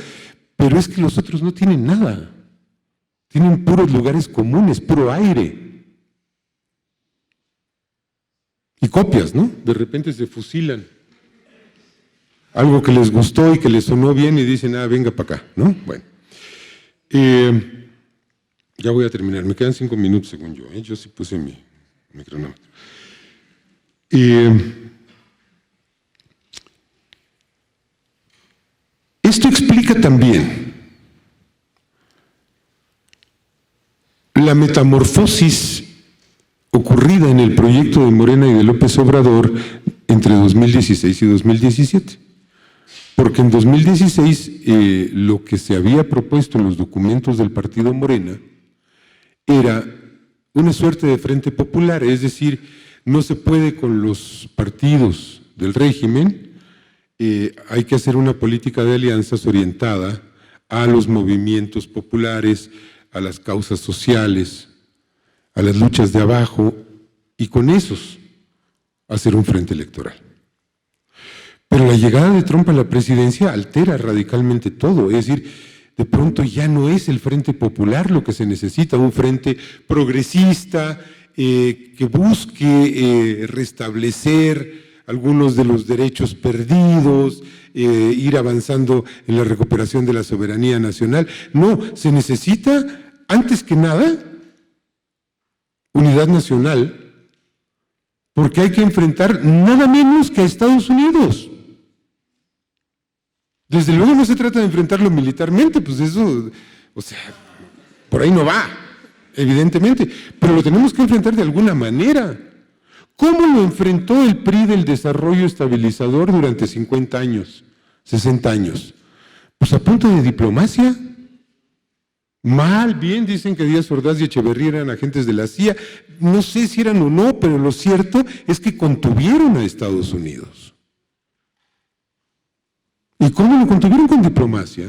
F: pero es que los otros no tienen nada. Tienen puros lugares comunes, puro aire. Y copias, ¿no? De repente se fusilan. Algo que les gustó y que les sonó bien y dicen, venga para acá, ¿no? Bueno. Ya voy a terminar, me quedan 5 minutos según yo, Yo sí puse mi cronómetro. Esto explica también la metamorfosis ocurrida en el proyecto de Morena y de López Obrador entre 2016 y 2017. Porque en 2016 lo que se había propuesto en los documentos del partido Morena era una suerte de frente popular, es decir, no se puede con los partidos del régimen. Hay que hacer una política de alianzas orientada a los movimientos populares, a las causas sociales, a las luchas de abajo, y con esos hacer un frente electoral. Pero la llegada de Trump a la presidencia altera radicalmente todo, es decir, de pronto ya no es el Frente Popular lo que se necesita, un frente progresista, que busque restablecer algunos de los derechos perdidos, ir avanzando en la recuperación de la soberanía nacional. No, se necesita, antes que nada, unidad nacional, porque hay que enfrentar nada menos que a Estados Unidos. Desde luego no se trata de enfrentarlo militarmente, pues eso, o sea, por ahí no va, evidentemente, pero lo tenemos que enfrentar de alguna manera. ¿Cómo lo enfrentó el PRI del desarrollo estabilizador durante 50 años, 60 años? Pues a punto de diplomacia. Mal, bien, dicen que Díaz Ordaz y Echeverría eran agentes de la CIA. No sé si eran o no, pero lo cierto es que contuvieron a Estados Unidos. ¿Y cómo lo contuvieron? Con diplomacia.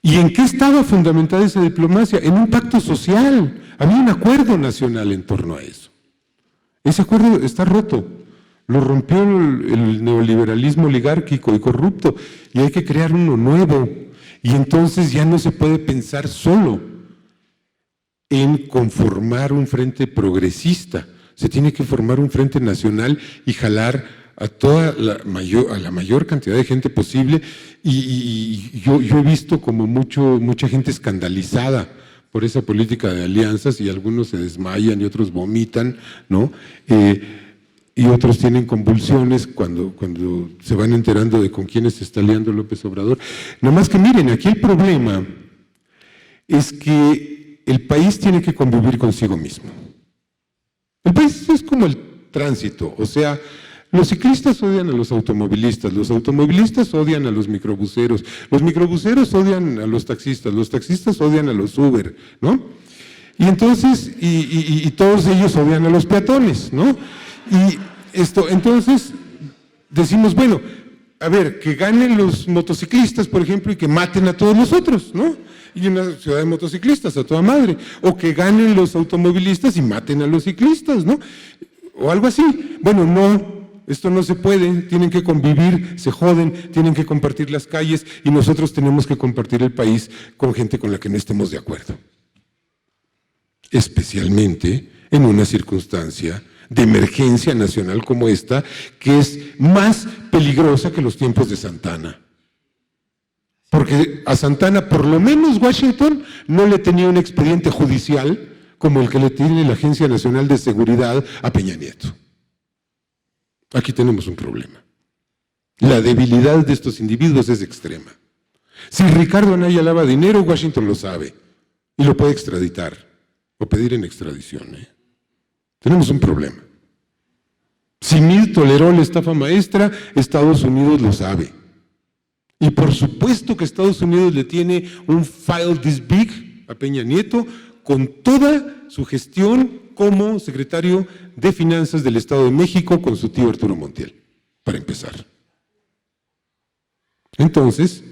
F: ¿Y en qué estaba fundamentada esa diplomacia? En un pacto social. Había un acuerdo nacional en torno a eso. Ese acuerdo está roto. Lo rompió el neoliberalismo oligárquico y corrupto y hay que crear uno nuevo. Y entonces ya no se puede pensar solo en conformar un frente progresista. Se tiene que formar un frente nacional y jalar a la mayor cantidad de gente posible. Y yo he visto como mucha gente escandalizada por esa política de alianzas y algunos se desmayan y otros vomitan, ¿no? Y otros tienen convulsiones cuando se van enterando de con quiénes se está aliando López Obrador. Nada más que miren, aquí el problema es que el país tiene que convivir consigo mismo. El país es como el tránsito, o sea, los ciclistas odian a los automovilistas odian a los microbuseros odian a los taxistas odian a los Uber, ¿no? Y entonces, y todos ellos odian a los peatones, ¿no? Y entonces decimos, bueno, a ver, que ganen los motociclistas, por ejemplo, y que maten a todos los otros, ¿no? Y una ciudad de motociclistas a toda madre. O que ganen los automovilistas y maten a los ciclistas, ¿no? O algo así. Bueno, no, esto no se puede, tienen que convivir, se joden, tienen que compartir las calles y nosotros tenemos que compartir el país con gente con la que no estemos de acuerdo. Especialmente en una circunstancia de emergencia nacional como esta, que es más peligrosa que los tiempos de Santana. Porque a Santana, por lo menos Washington, no le tenía un expediente judicial como el que le tiene la Agencia Nacional de Seguridad a Peña Nieto. Aquí tenemos un problema. La debilidad de estos individuos es extrema. Si Ricardo Anaya lava dinero, Washington lo sabe y lo puede extraditar o pedir en extradición, Tenemos un problema. Si Mil toleró la estafa maestra, Estados Unidos lo sabe. Y por supuesto que Estados Unidos le tiene un file this big a Peña Nieto con toda su gestión como secretario de Finanzas del Estado de México con su tío Arturo Montiel, para empezar. Entonces,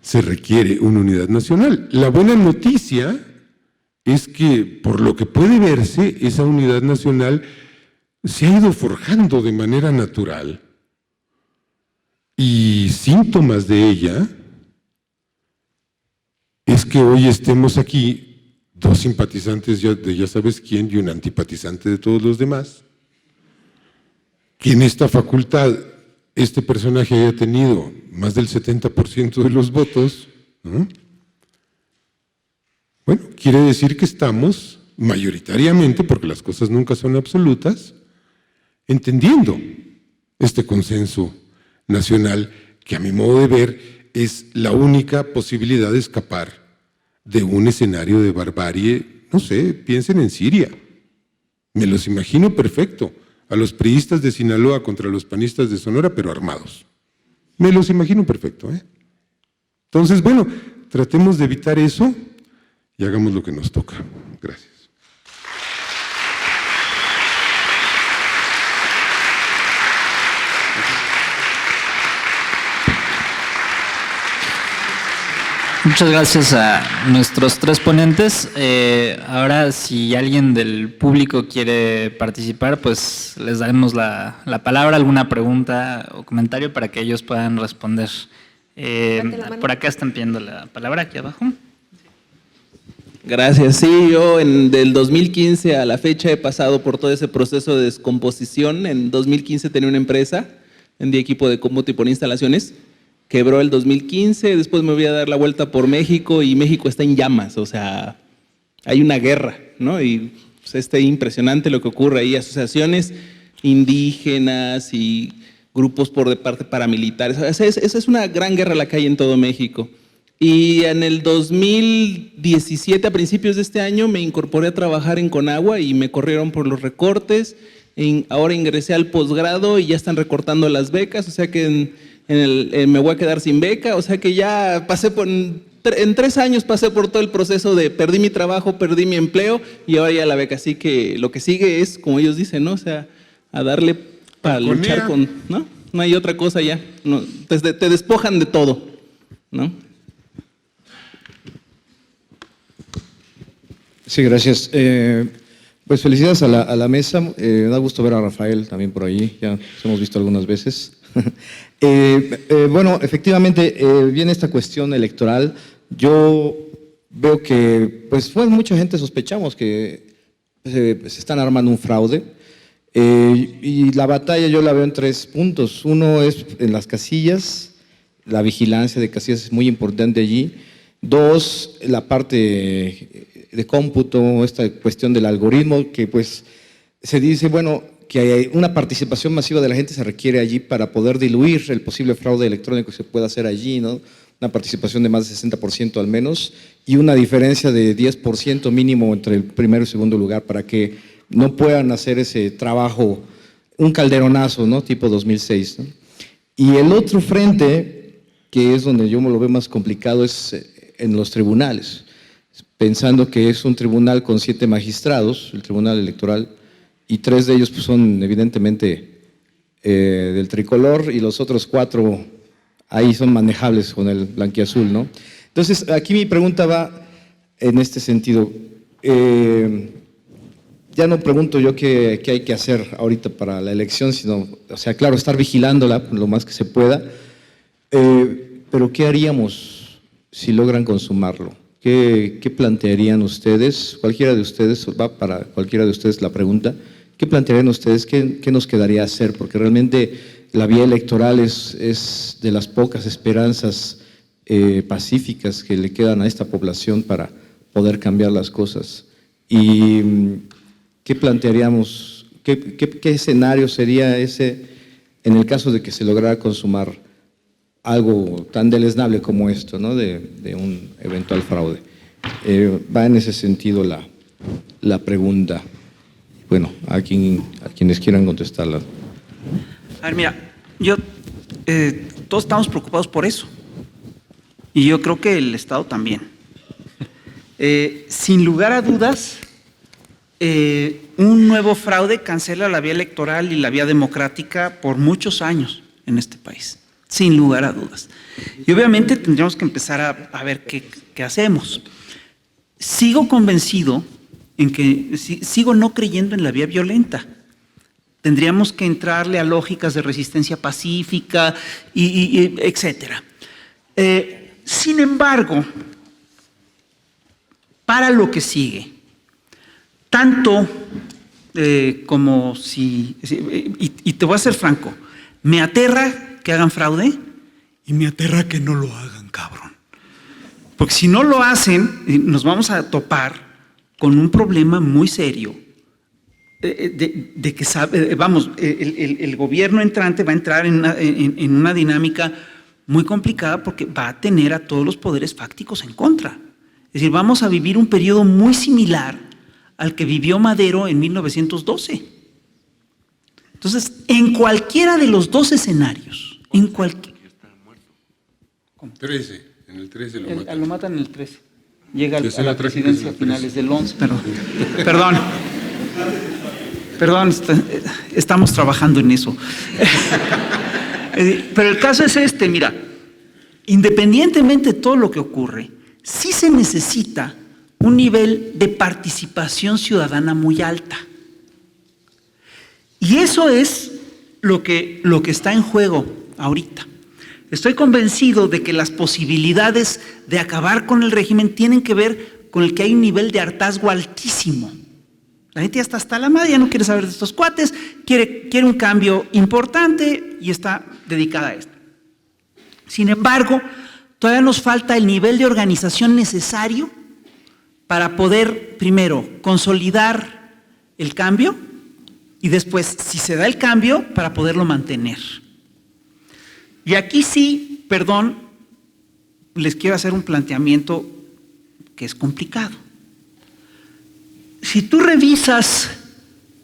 F: se requiere una unidad nacional. La buena noticia es que, por lo que puede verse, esa unidad nacional se ha ido forjando de manera natural y síntomas de ella es que hoy estemos aquí dos simpatizantes de ya sabes quién y un antipatizante de todos los demás, que en esta facultad este personaje haya tenido más del 70% de los votos, ¿no? Bueno, quiere decir que estamos mayoritariamente, porque las cosas nunca son absolutas, entendiendo este consenso nacional que a mi modo de ver es la única posibilidad de escapar de un escenario de barbarie. No sé, piensen en Siria, me los imagino perfecto, a los priistas de Sinaloa contra los panistas de Sonora, pero armados, me los imagino perfecto, Entonces, bueno, tratemos de evitar eso y hagamos lo que nos toca. Gracias.
C: Muchas gracias a nuestros tres ponentes. Ahora, si alguien del público quiere participar, pues les daremos la palabra, alguna pregunta o comentario para que ellos puedan responder. Por acá están pidiendo la palabra, aquí abajo.
G: Gracias. Sí, yo del 2015 a la fecha he pasado por todo ese proceso de descomposición. En 2015 tenía una empresa, vendía equipo de cómputo y por instalaciones. Quebró el 2015, después me voy a dar la vuelta por México y México está en llamas, o sea, hay una guerra, ¿no? Y pues, impresionante lo que ocurre ahí, asociaciones indígenas y grupos por de parte paramilitares. O sea, esa es una gran guerra la que hay en todo México. Y en el 2017, a principios de este año, me incorporé a trabajar en Conagua y me corrieron por los recortes. Ahora ingresé al posgrado y ya están recortando las becas, o sea que me voy a quedar sin beca, o sea que ya pasé en 3 años pasé por todo el proceso de perdí mi trabajo, perdí mi empleo y ahora ya la beca. Así que lo que sigue es, como ellos dicen, ¿no? O sea, a darle para luchar con, ¿no? No hay otra cosa ya, no, te despojan de todo, ¿no?
H: Sí, gracias. Pues felicidades a la mesa. Me da gusto ver a Rafael también por ahí, ya nos hemos visto algunas veces. Bueno, efectivamente, viene esta cuestión electoral. Yo veo que, pues, mucha gente sospechamos que se están armando un fraude. Y la batalla yo la veo en 3 puntos. Uno es en las casillas, la vigilancia de casillas es muy importante allí. 2, la parte de cómputo, esta cuestión del algoritmo, que pues se dice, bueno, que hay una participación masiva de la gente se requiere allí para poder diluir el posible fraude electrónico que se pueda hacer allí, ¿no? Una participación de más de 60% al menos y una diferencia de 10% mínimo entre el primero y segundo lugar para que no puedan hacer ese trabajo, un calderonazo, ¿no? Tipo 2006, ¿no? Y el otro frente, que es donde yo me lo veo más complicado, es en los tribunales, pensando que es un tribunal con 7 magistrados, el tribunal electoral, y 3 de ellos pues, son evidentemente del tricolor y los otros 4 ahí son manejables con el blanquiazul, ¿no? Entonces, aquí mi pregunta va en este sentido. Ya no pregunto yo qué hay que hacer ahorita para la elección, sino, o sea, claro, estar vigilándola lo más que se pueda, pero ¿qué haríamos si logran consumarlo? ¿Qué plantearían ustedes? Cualquiera de ustedes, va para cualquiera de ustedes la pregunta, ¿qué plantearían ustedes? ¿Qué nos quedaría hacer? Porque realmente la vía electoral es de las pocas esperanzas pacíficas que le quedan a esta población para poder cambiar las cosas. Y ¿qué plantearíamos? ¿Qué escenario sería ese en el caso de que se lograra consumar algo tan deleznable como esto, ¿no? de un eventual fraude? Va en ese sentido la pregunta. Bueno, a quienes quieran contestarla.
D: A ver, mira, todos estamos preocupados por eso. Y yo creo que el Estado también. Sin lugar a dudas, un nuevo fraude cancela la vía electoral y la vía democrática por muchos años en este país, sin lugar a dudas. Y obviamente tendríamos que empezar a ver qué hacemos. Sigo convencido en que, sigo no creyendo en la vía violenta. Tendríamos que entrarle a lógicas de resistencia pacífica, y etcétera. Sin embargo, para lo que sigue, tanto como si, y te voy a ser franco, me aterra que hagan fraude y me aterra que no lo hagan, cabrón. Porque si no lo hacen, nos vamos a topar con un problema muy serio de que vamos, el gobierno entrante va a entrar en una dinámica muy complicada porque va a tener a todos los poderes fácticos en contra. Es decir, vamos a vivir un periodo muy similar al que vivió Madero en 1912. Entonces, en cualquiera de los 2 escenarios, en cualquier...
F: 13, en el 13 lo matan.
D: Lo matan en el 13. Llega a la presidencia a finales del 11. Perdón, estamos trabajando en eso. Pero el caso es este, mira, independientemente de todo lo que ocurre, sí se necesita un nivel de participación ciudadana muy alta. Y eso es lo que está en juego ahorita. Estoy convencido de que las posibilidades de acabar con el régimen tienen que ver con el que hay un nivel de hartazgo altísimo. La gente ya está hasta la madre, ya no quiere saber de estos cuates, quiere un cambio importante y está dedicada a esto. Sin embargo, todavía nos falta el nivel de organización necesario para poder, primero, consolidar el cambio y después, si se da el cambio, para poderlo mantener. Y aquí sí, perdón, les quiero hacer un planteamiento que es complicado. Si tú revisas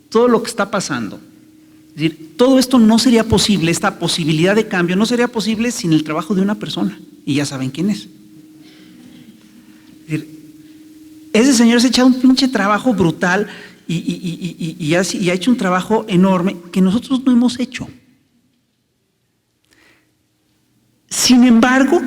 D: todo lo que está pasando, es decir, todo esto no sería posible, esta posibilidad de cambio no sería posible sin el trabajo de una persona, y ya saben quién es. Es decir, ese señor se ha echado un pinche trabajo brutal y ha hecho un trabajo enorme que nosotros no hemos hecho. Sin embargo,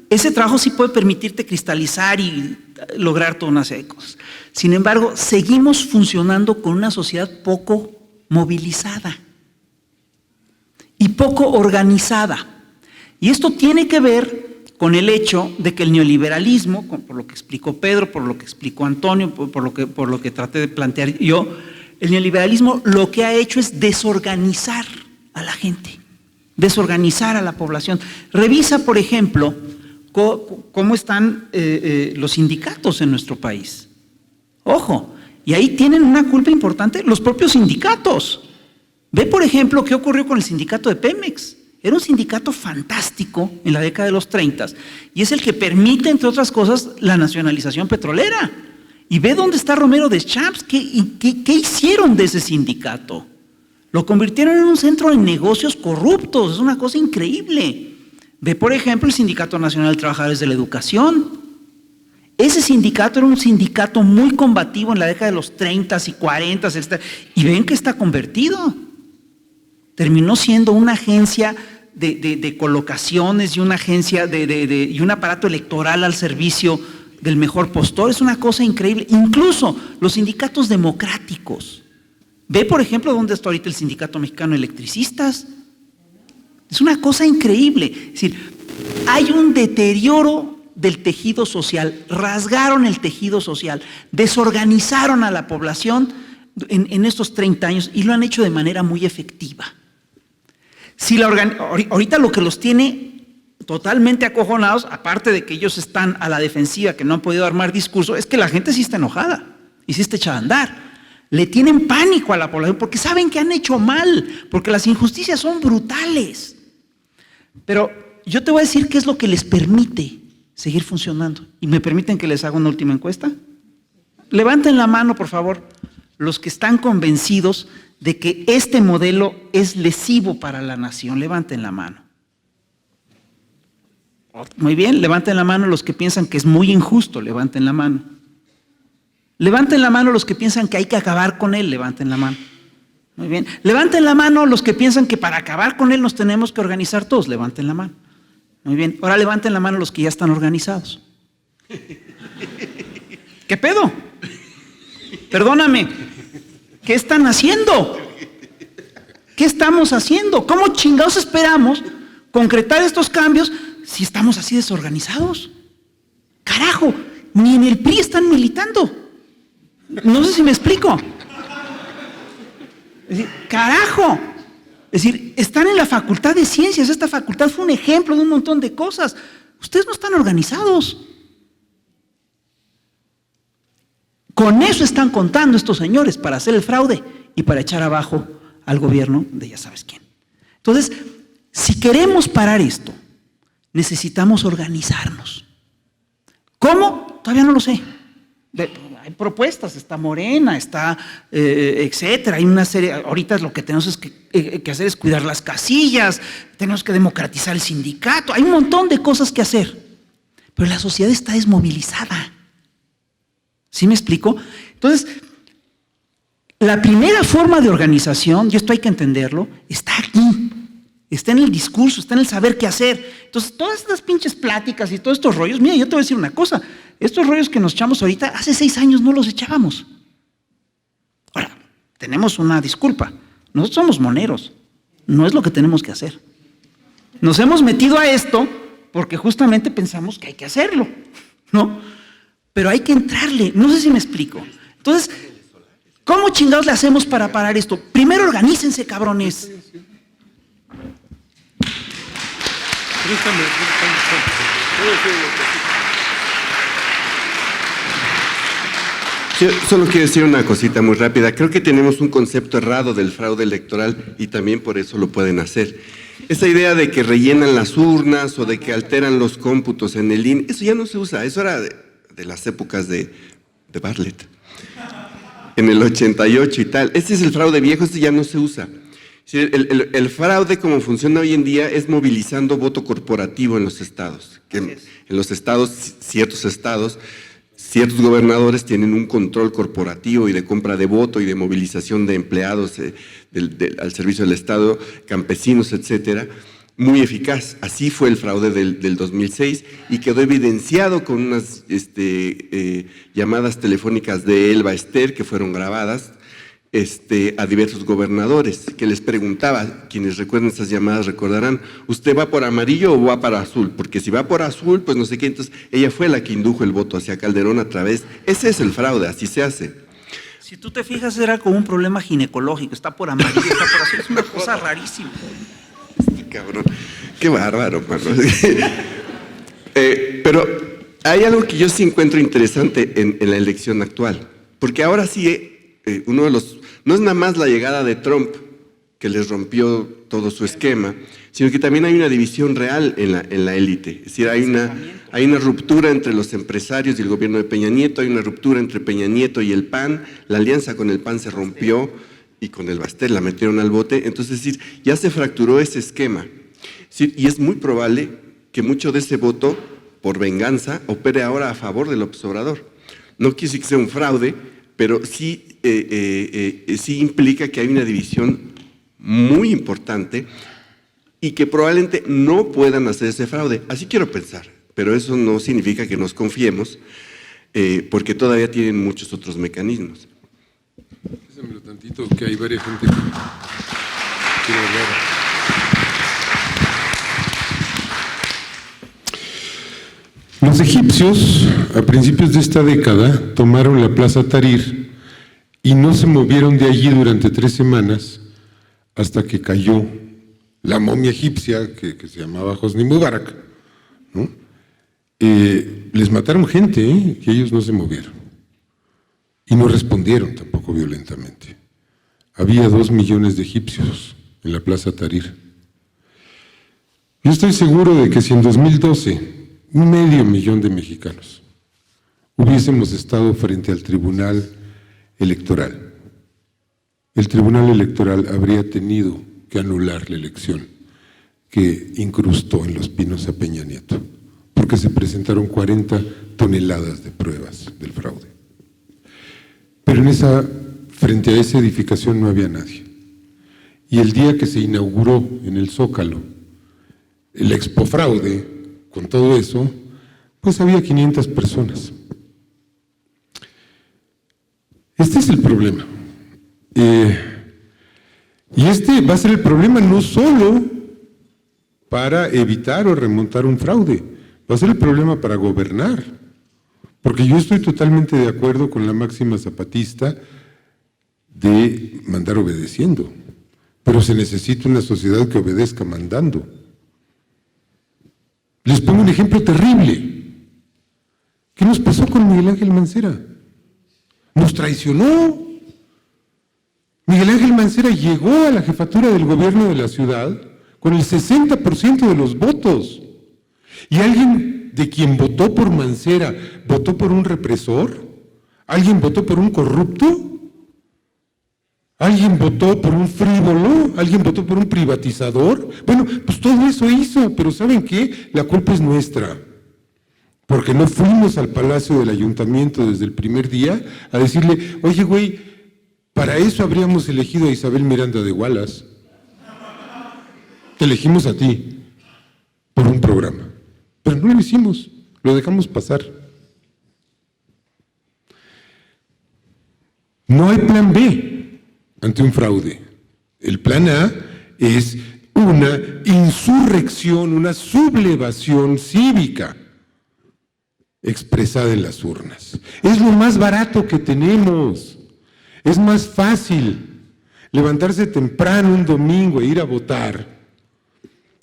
D: ese trabajo sí puede permitirte cristalizar y lograr toda una serie de cosas. Sin embargo, seguimos funcionando con una sociedad poco movilizada y poco organizada. Y esto tiene que ver con el hecho de que el neoliberalismo, por lo que explicó Pedro, por lo que explicó Antonio, por lo que traté de plantear yo, el neoliberalismo lo que ha hecho es desorganizar a la gente, desorganizar a la población. Revisa, por ejemplo, cómo están los sindicatos en nuestro país. Ojo, y ahí tienen una culpa importante los propios sindicatos. Ve, por ejemplo, qué ocurrió con el sindicato de Pemex. Era un sindicato fantástico en la década de los 30 y es el que permite, entre otras cosas, la nacionalización petrolera. Y ve dónde está Romero Deschamps. ¿Qué hicieron de ese sindicato? Lo convirtieron en un centro de negocios corruptos. Es una cosa increíble. Ve, por ejemplo, el Sindicato Nacional de Trabajadores de la Educación. Ese sindicato era un sindicato muy combativo en la década de los 30 y 40, etc. Y ven que está convertido. Terminó siendo una agencia de colocaciones y una agencia y un aparato electoral al servicio del mejor postor. Es una cosa increíble. Incluso los sindicatos democráticos. Ve, por ejemplo, dónde está ahorita el Sindicato Mexicano de Electricistas. Es una cosa increíble. Es decir, hay un deterioro del tejido social, rasgaron el tejido social, desorganizaron a la población en estos 30 años y lo han hecho de manera muy efectiva. Si ahorita lo que los tiene totalmente acojonados, aparte de que ellos están a la defensiva, que no han podido armar discurso, es que la gente sí está enojada y sí está echada a andar. Le tienen pánico a la población porque saben que han hecho mal, porque las injusticias son brutales. Pero yo te voy a decir qué es lo que les permite seguir funcionando. ¿Y me permiten que les haga una última encuesta? Levanten la mano, por favor, los que están convencidos de que este modelo es lesivo para la nación. Levanten la mano. Muy bien, levanten la mano los que piensan que es muy injusto. Levanten la mano. Levanten la mano los que piensan que hay que acabar con él. Levanten la mano. Muy bien. Levanten la mano los que piensan que para acabar con él nos tenemos que organizar todos. Levanten la mano. Muy bien. Ahora levanten la mano los que ya están organizados. ¿Qué pedo? Perdóname. ¿Qué están haciendo? ¿Qué estamos haciendo? ¿Cómo chingados esperamos concretar estos cambios si estamos así desorganizados? Carajo, ni en el PRI están militando. No sé si me explico. Es decir, carajo. Es decir, están en la Facultad de Ciencias. Esta facultad fue un ejemplo de un montón de cosas. Ustedes no están organizados. Con eso están contando estos señores para hacer el fraude y para echar abajo al gobierno de ya sabes quién. Entonces, si queremos parar esto, necesitamos organizarnos. ¿Cómo? Todavía no lo sé. Hay propuestas, está Morena, está etcétera. Hay una serie. Ahorita lo que tenemos que hacer es cuidar las casillas, tenemos que democratizar el sindicato. Hay un montón de cosas que hacer. Pero la sociedad está desmovilizada. ¿Sí me explico? Entonces, la primera forma de organización, y esto hay que entenderlo, está aquí. Está en el discurso, está en el saber qué hacer. Entonces, todas estas pinches pláticas y todos estos rollos, mira, yo te voy a decir una cosa, estos rollos que nos echamos ahorita, hace 6 años no los echábamos. Ahora, tenemos una disculpa, nosotros somos moneros, no es lo que tenemos que hacer. Nos hemos metido a esto porque justamente pensamos que hay que hacerlo, ¿no? pero hay que entrarle. No sé si me explico. Entonces, ¿cómo chingados le hacemos para parar esto? Primero organícense, cabrones.
B: Yo solo quiero decir una cosita muy rápida. Creo que tenemos un concepto errado del fraude electoral y también por eso lo pueden hacer. Esa idea de que rellenan las urnas o de que alteran los cómputos en el INE, eso ya no se usa. Eso era de las épocas de Bartlett, en el 88 y tal. Este es el fraude viejo, este ya no se usa. El fraude como funciona hoy en día es movilizando voto corporativo en los estados. Que en los estados, ciertos gobernadores tienen un control corporativo y de compra de voto y de movilización de empleados al servicio del Estado, campesinos, etcétera, muy eficaz. Así fue el fraude del 2006 y quedó evidenciado con unas llamadas telefónicas de Elba Ester que fueron grabadas a diversos gobernadores, que les preguntaba, quienes recuerden esas llamadas recordarán, ¿usted va por amarillo o va para azul? Porque si va por azul, pues no sé qué, entonces ella fue la que indujo el voto hacia Calderón a través, ese es el fraude, así se hace.
D: Si tú te fijas, era como un problema ginecológico, está por amarillo, está por azul, es una cosa rarísima.
B: Cabrón, qué bárbaro, mano. Pero hay algo que yo sí encuentro interesante en la elección actual, porque ahora sí, no es nada más la llegada de Trump que les rompió todo su esquema, sino que también hay una división real en la élite. Es decir, hay una ruptura entre los empresarios y el gobierno de Peña Nieto, hay una ruptura entre Peña Nieto y el PAN, la alianza con el PAN se rompió y con el Baster la metieron al bote, entonces es decir, ya se fracturó ese esquema. Y es muy probable que mucho de ese voto, por venganza, opere ahora a favor del López Obrador. No quiere decir que sea un fraude, pero sí implica que hay una división muy importante y que probablemente no puedan hacer ese fraude. Así quiero pensar, pero eso no significa que nos confiemos, porque todavía tienen muchos otros mecanismos.
F: Pésamelo tantito, que hay varias gente que quiere hablar. Los egipcios, a principios de esta década, tomaron la Plaza Tahrir y no se movieron de allí durante 3 semanas hasta que cayó la momia egipcia que se llamaba Hosni Mubarak, ¿no? Les mataron gente, y ellos no se movieron. Y no respondieron tampoco violentamente. Había 2 millones de egipcios en la Plaza Tahrir. Yo estoy seguro de que si en 2012 500,000 de mexicanos hubiésemos estado frente al Tribunal Electoral, el Tribunal Electoral habría tenido que anular la elección que incrustó en Los Pinos a Peña Nieto, porque se presentaron 40 toneladas de pruebas del fraude. Pero frente a esa edificación no había nadie. Y el día que se inauguró en el Zócalo el expofraude, con todo eso, pues había 500 personas. Este es el problema. Y este va a ser el problema no solo para evitar o remontar un fraude, va a ser el problema para gobernar. Porque yo estoy totalmente de acuerdo con la máxima zapatista de mandar obedeciendo, pero se necesita una sociedad que obedezca mandando. Les pongo un ejemplo terrible. ¿Qué nos pasó con Miguel Ángel Mancera? Nos traicionó. Miguel Ángel Mancera llegó a la jefatura del gobierno de la ciudad con el 60% de los votos. ¿Y alguien de quien votó por Mancera votó por un represor? ¿Alguien votó por un corrupto? ¿Alguien votó por un frívolo? ¿Alguien votó por un privatizador? Bueno, pues todo eso hizo, pero ¿saben qué? La culpa es nuestra, porque no fuimos al Palacio del Ayuntamiento desde el primer día a decirle, oye, güey, para eso habríamos elegido a Isabel Miranda de Wallace. Te elegimos a ti por un programa, pero no lo hicimos, lo dejamos pasar. No hay plan B ante un fraude. El plan A es una insurrección, una sublevación cívica. expresada en las urnas. Es lo más barato que tenemos. Es más fácil levantarse temprano un domingo e ir a votar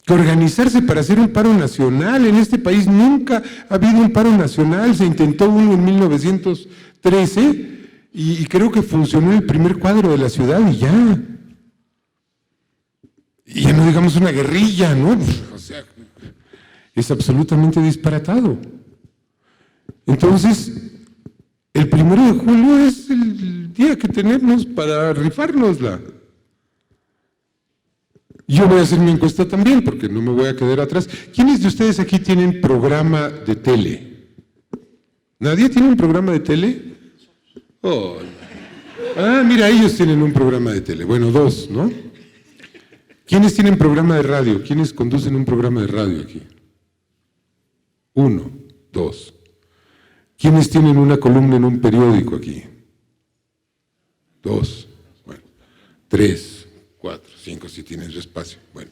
F: que organizarse para hacer un paro nacional. En este país nunca ha habido un paro nacional, se intentó uno en 1913 y creo que funcionó el primer cuadro de la ciudad y ya. Y ya no digamos una guerrilla, ¿no? O sea, es absolutamente disparatado. Entonces, el 1 de julio es el día que tenemos para rifárnosla. Yo voy a hacer mi encuesta también, porque no me voy a quedar atrás. ¿Quiénes de ustedes aquí tienen programa de tele? ¿Nadie tiene un programa de tele? Oh. Ah, mira, ellos tienen un programa de tele. Bueno, 2, ¿no? ¿Quiénes tienen programa de radio? ¿Quiénes conducen un programa de radio aquí? 1, 2. ¿Quiénes tienen una columna en un periódico aquí? 2. Bueno, 3, 4, 5, si tienen su espacio. Bueno.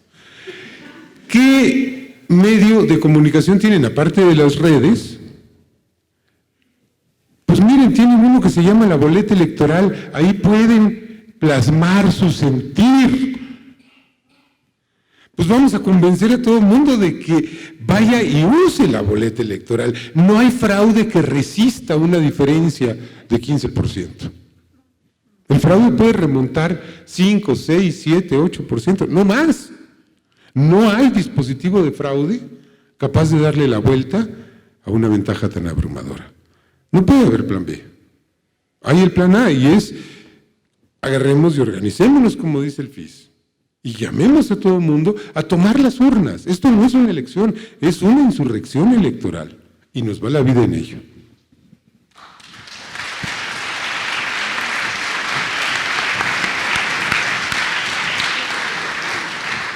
F: ¿Qué medio de comunicación tienen aparte de las redes? Pues miren, tienen uno que se llama la boleta electoral. Ahí pueden plasmar su sentir. Pues vamos a convencer a todo el mundo de que vaya y use la boleta electoral. No hay fraude que resista una diferencia de 15%. El fraude puede remontar 5, 6, 7, 8%, no más. No hay dispositivo de fraude capaz de darle la vuelta a una ventaja tan abrumadora. No puede haber plan B. Hay el plan A y es agarremos y organicémonos como dice el FIS. Y llamemos a todo el mundo a tomar las urnas. Esto no es una elección, es una insurrección electoral. Y nos va la vida en ello.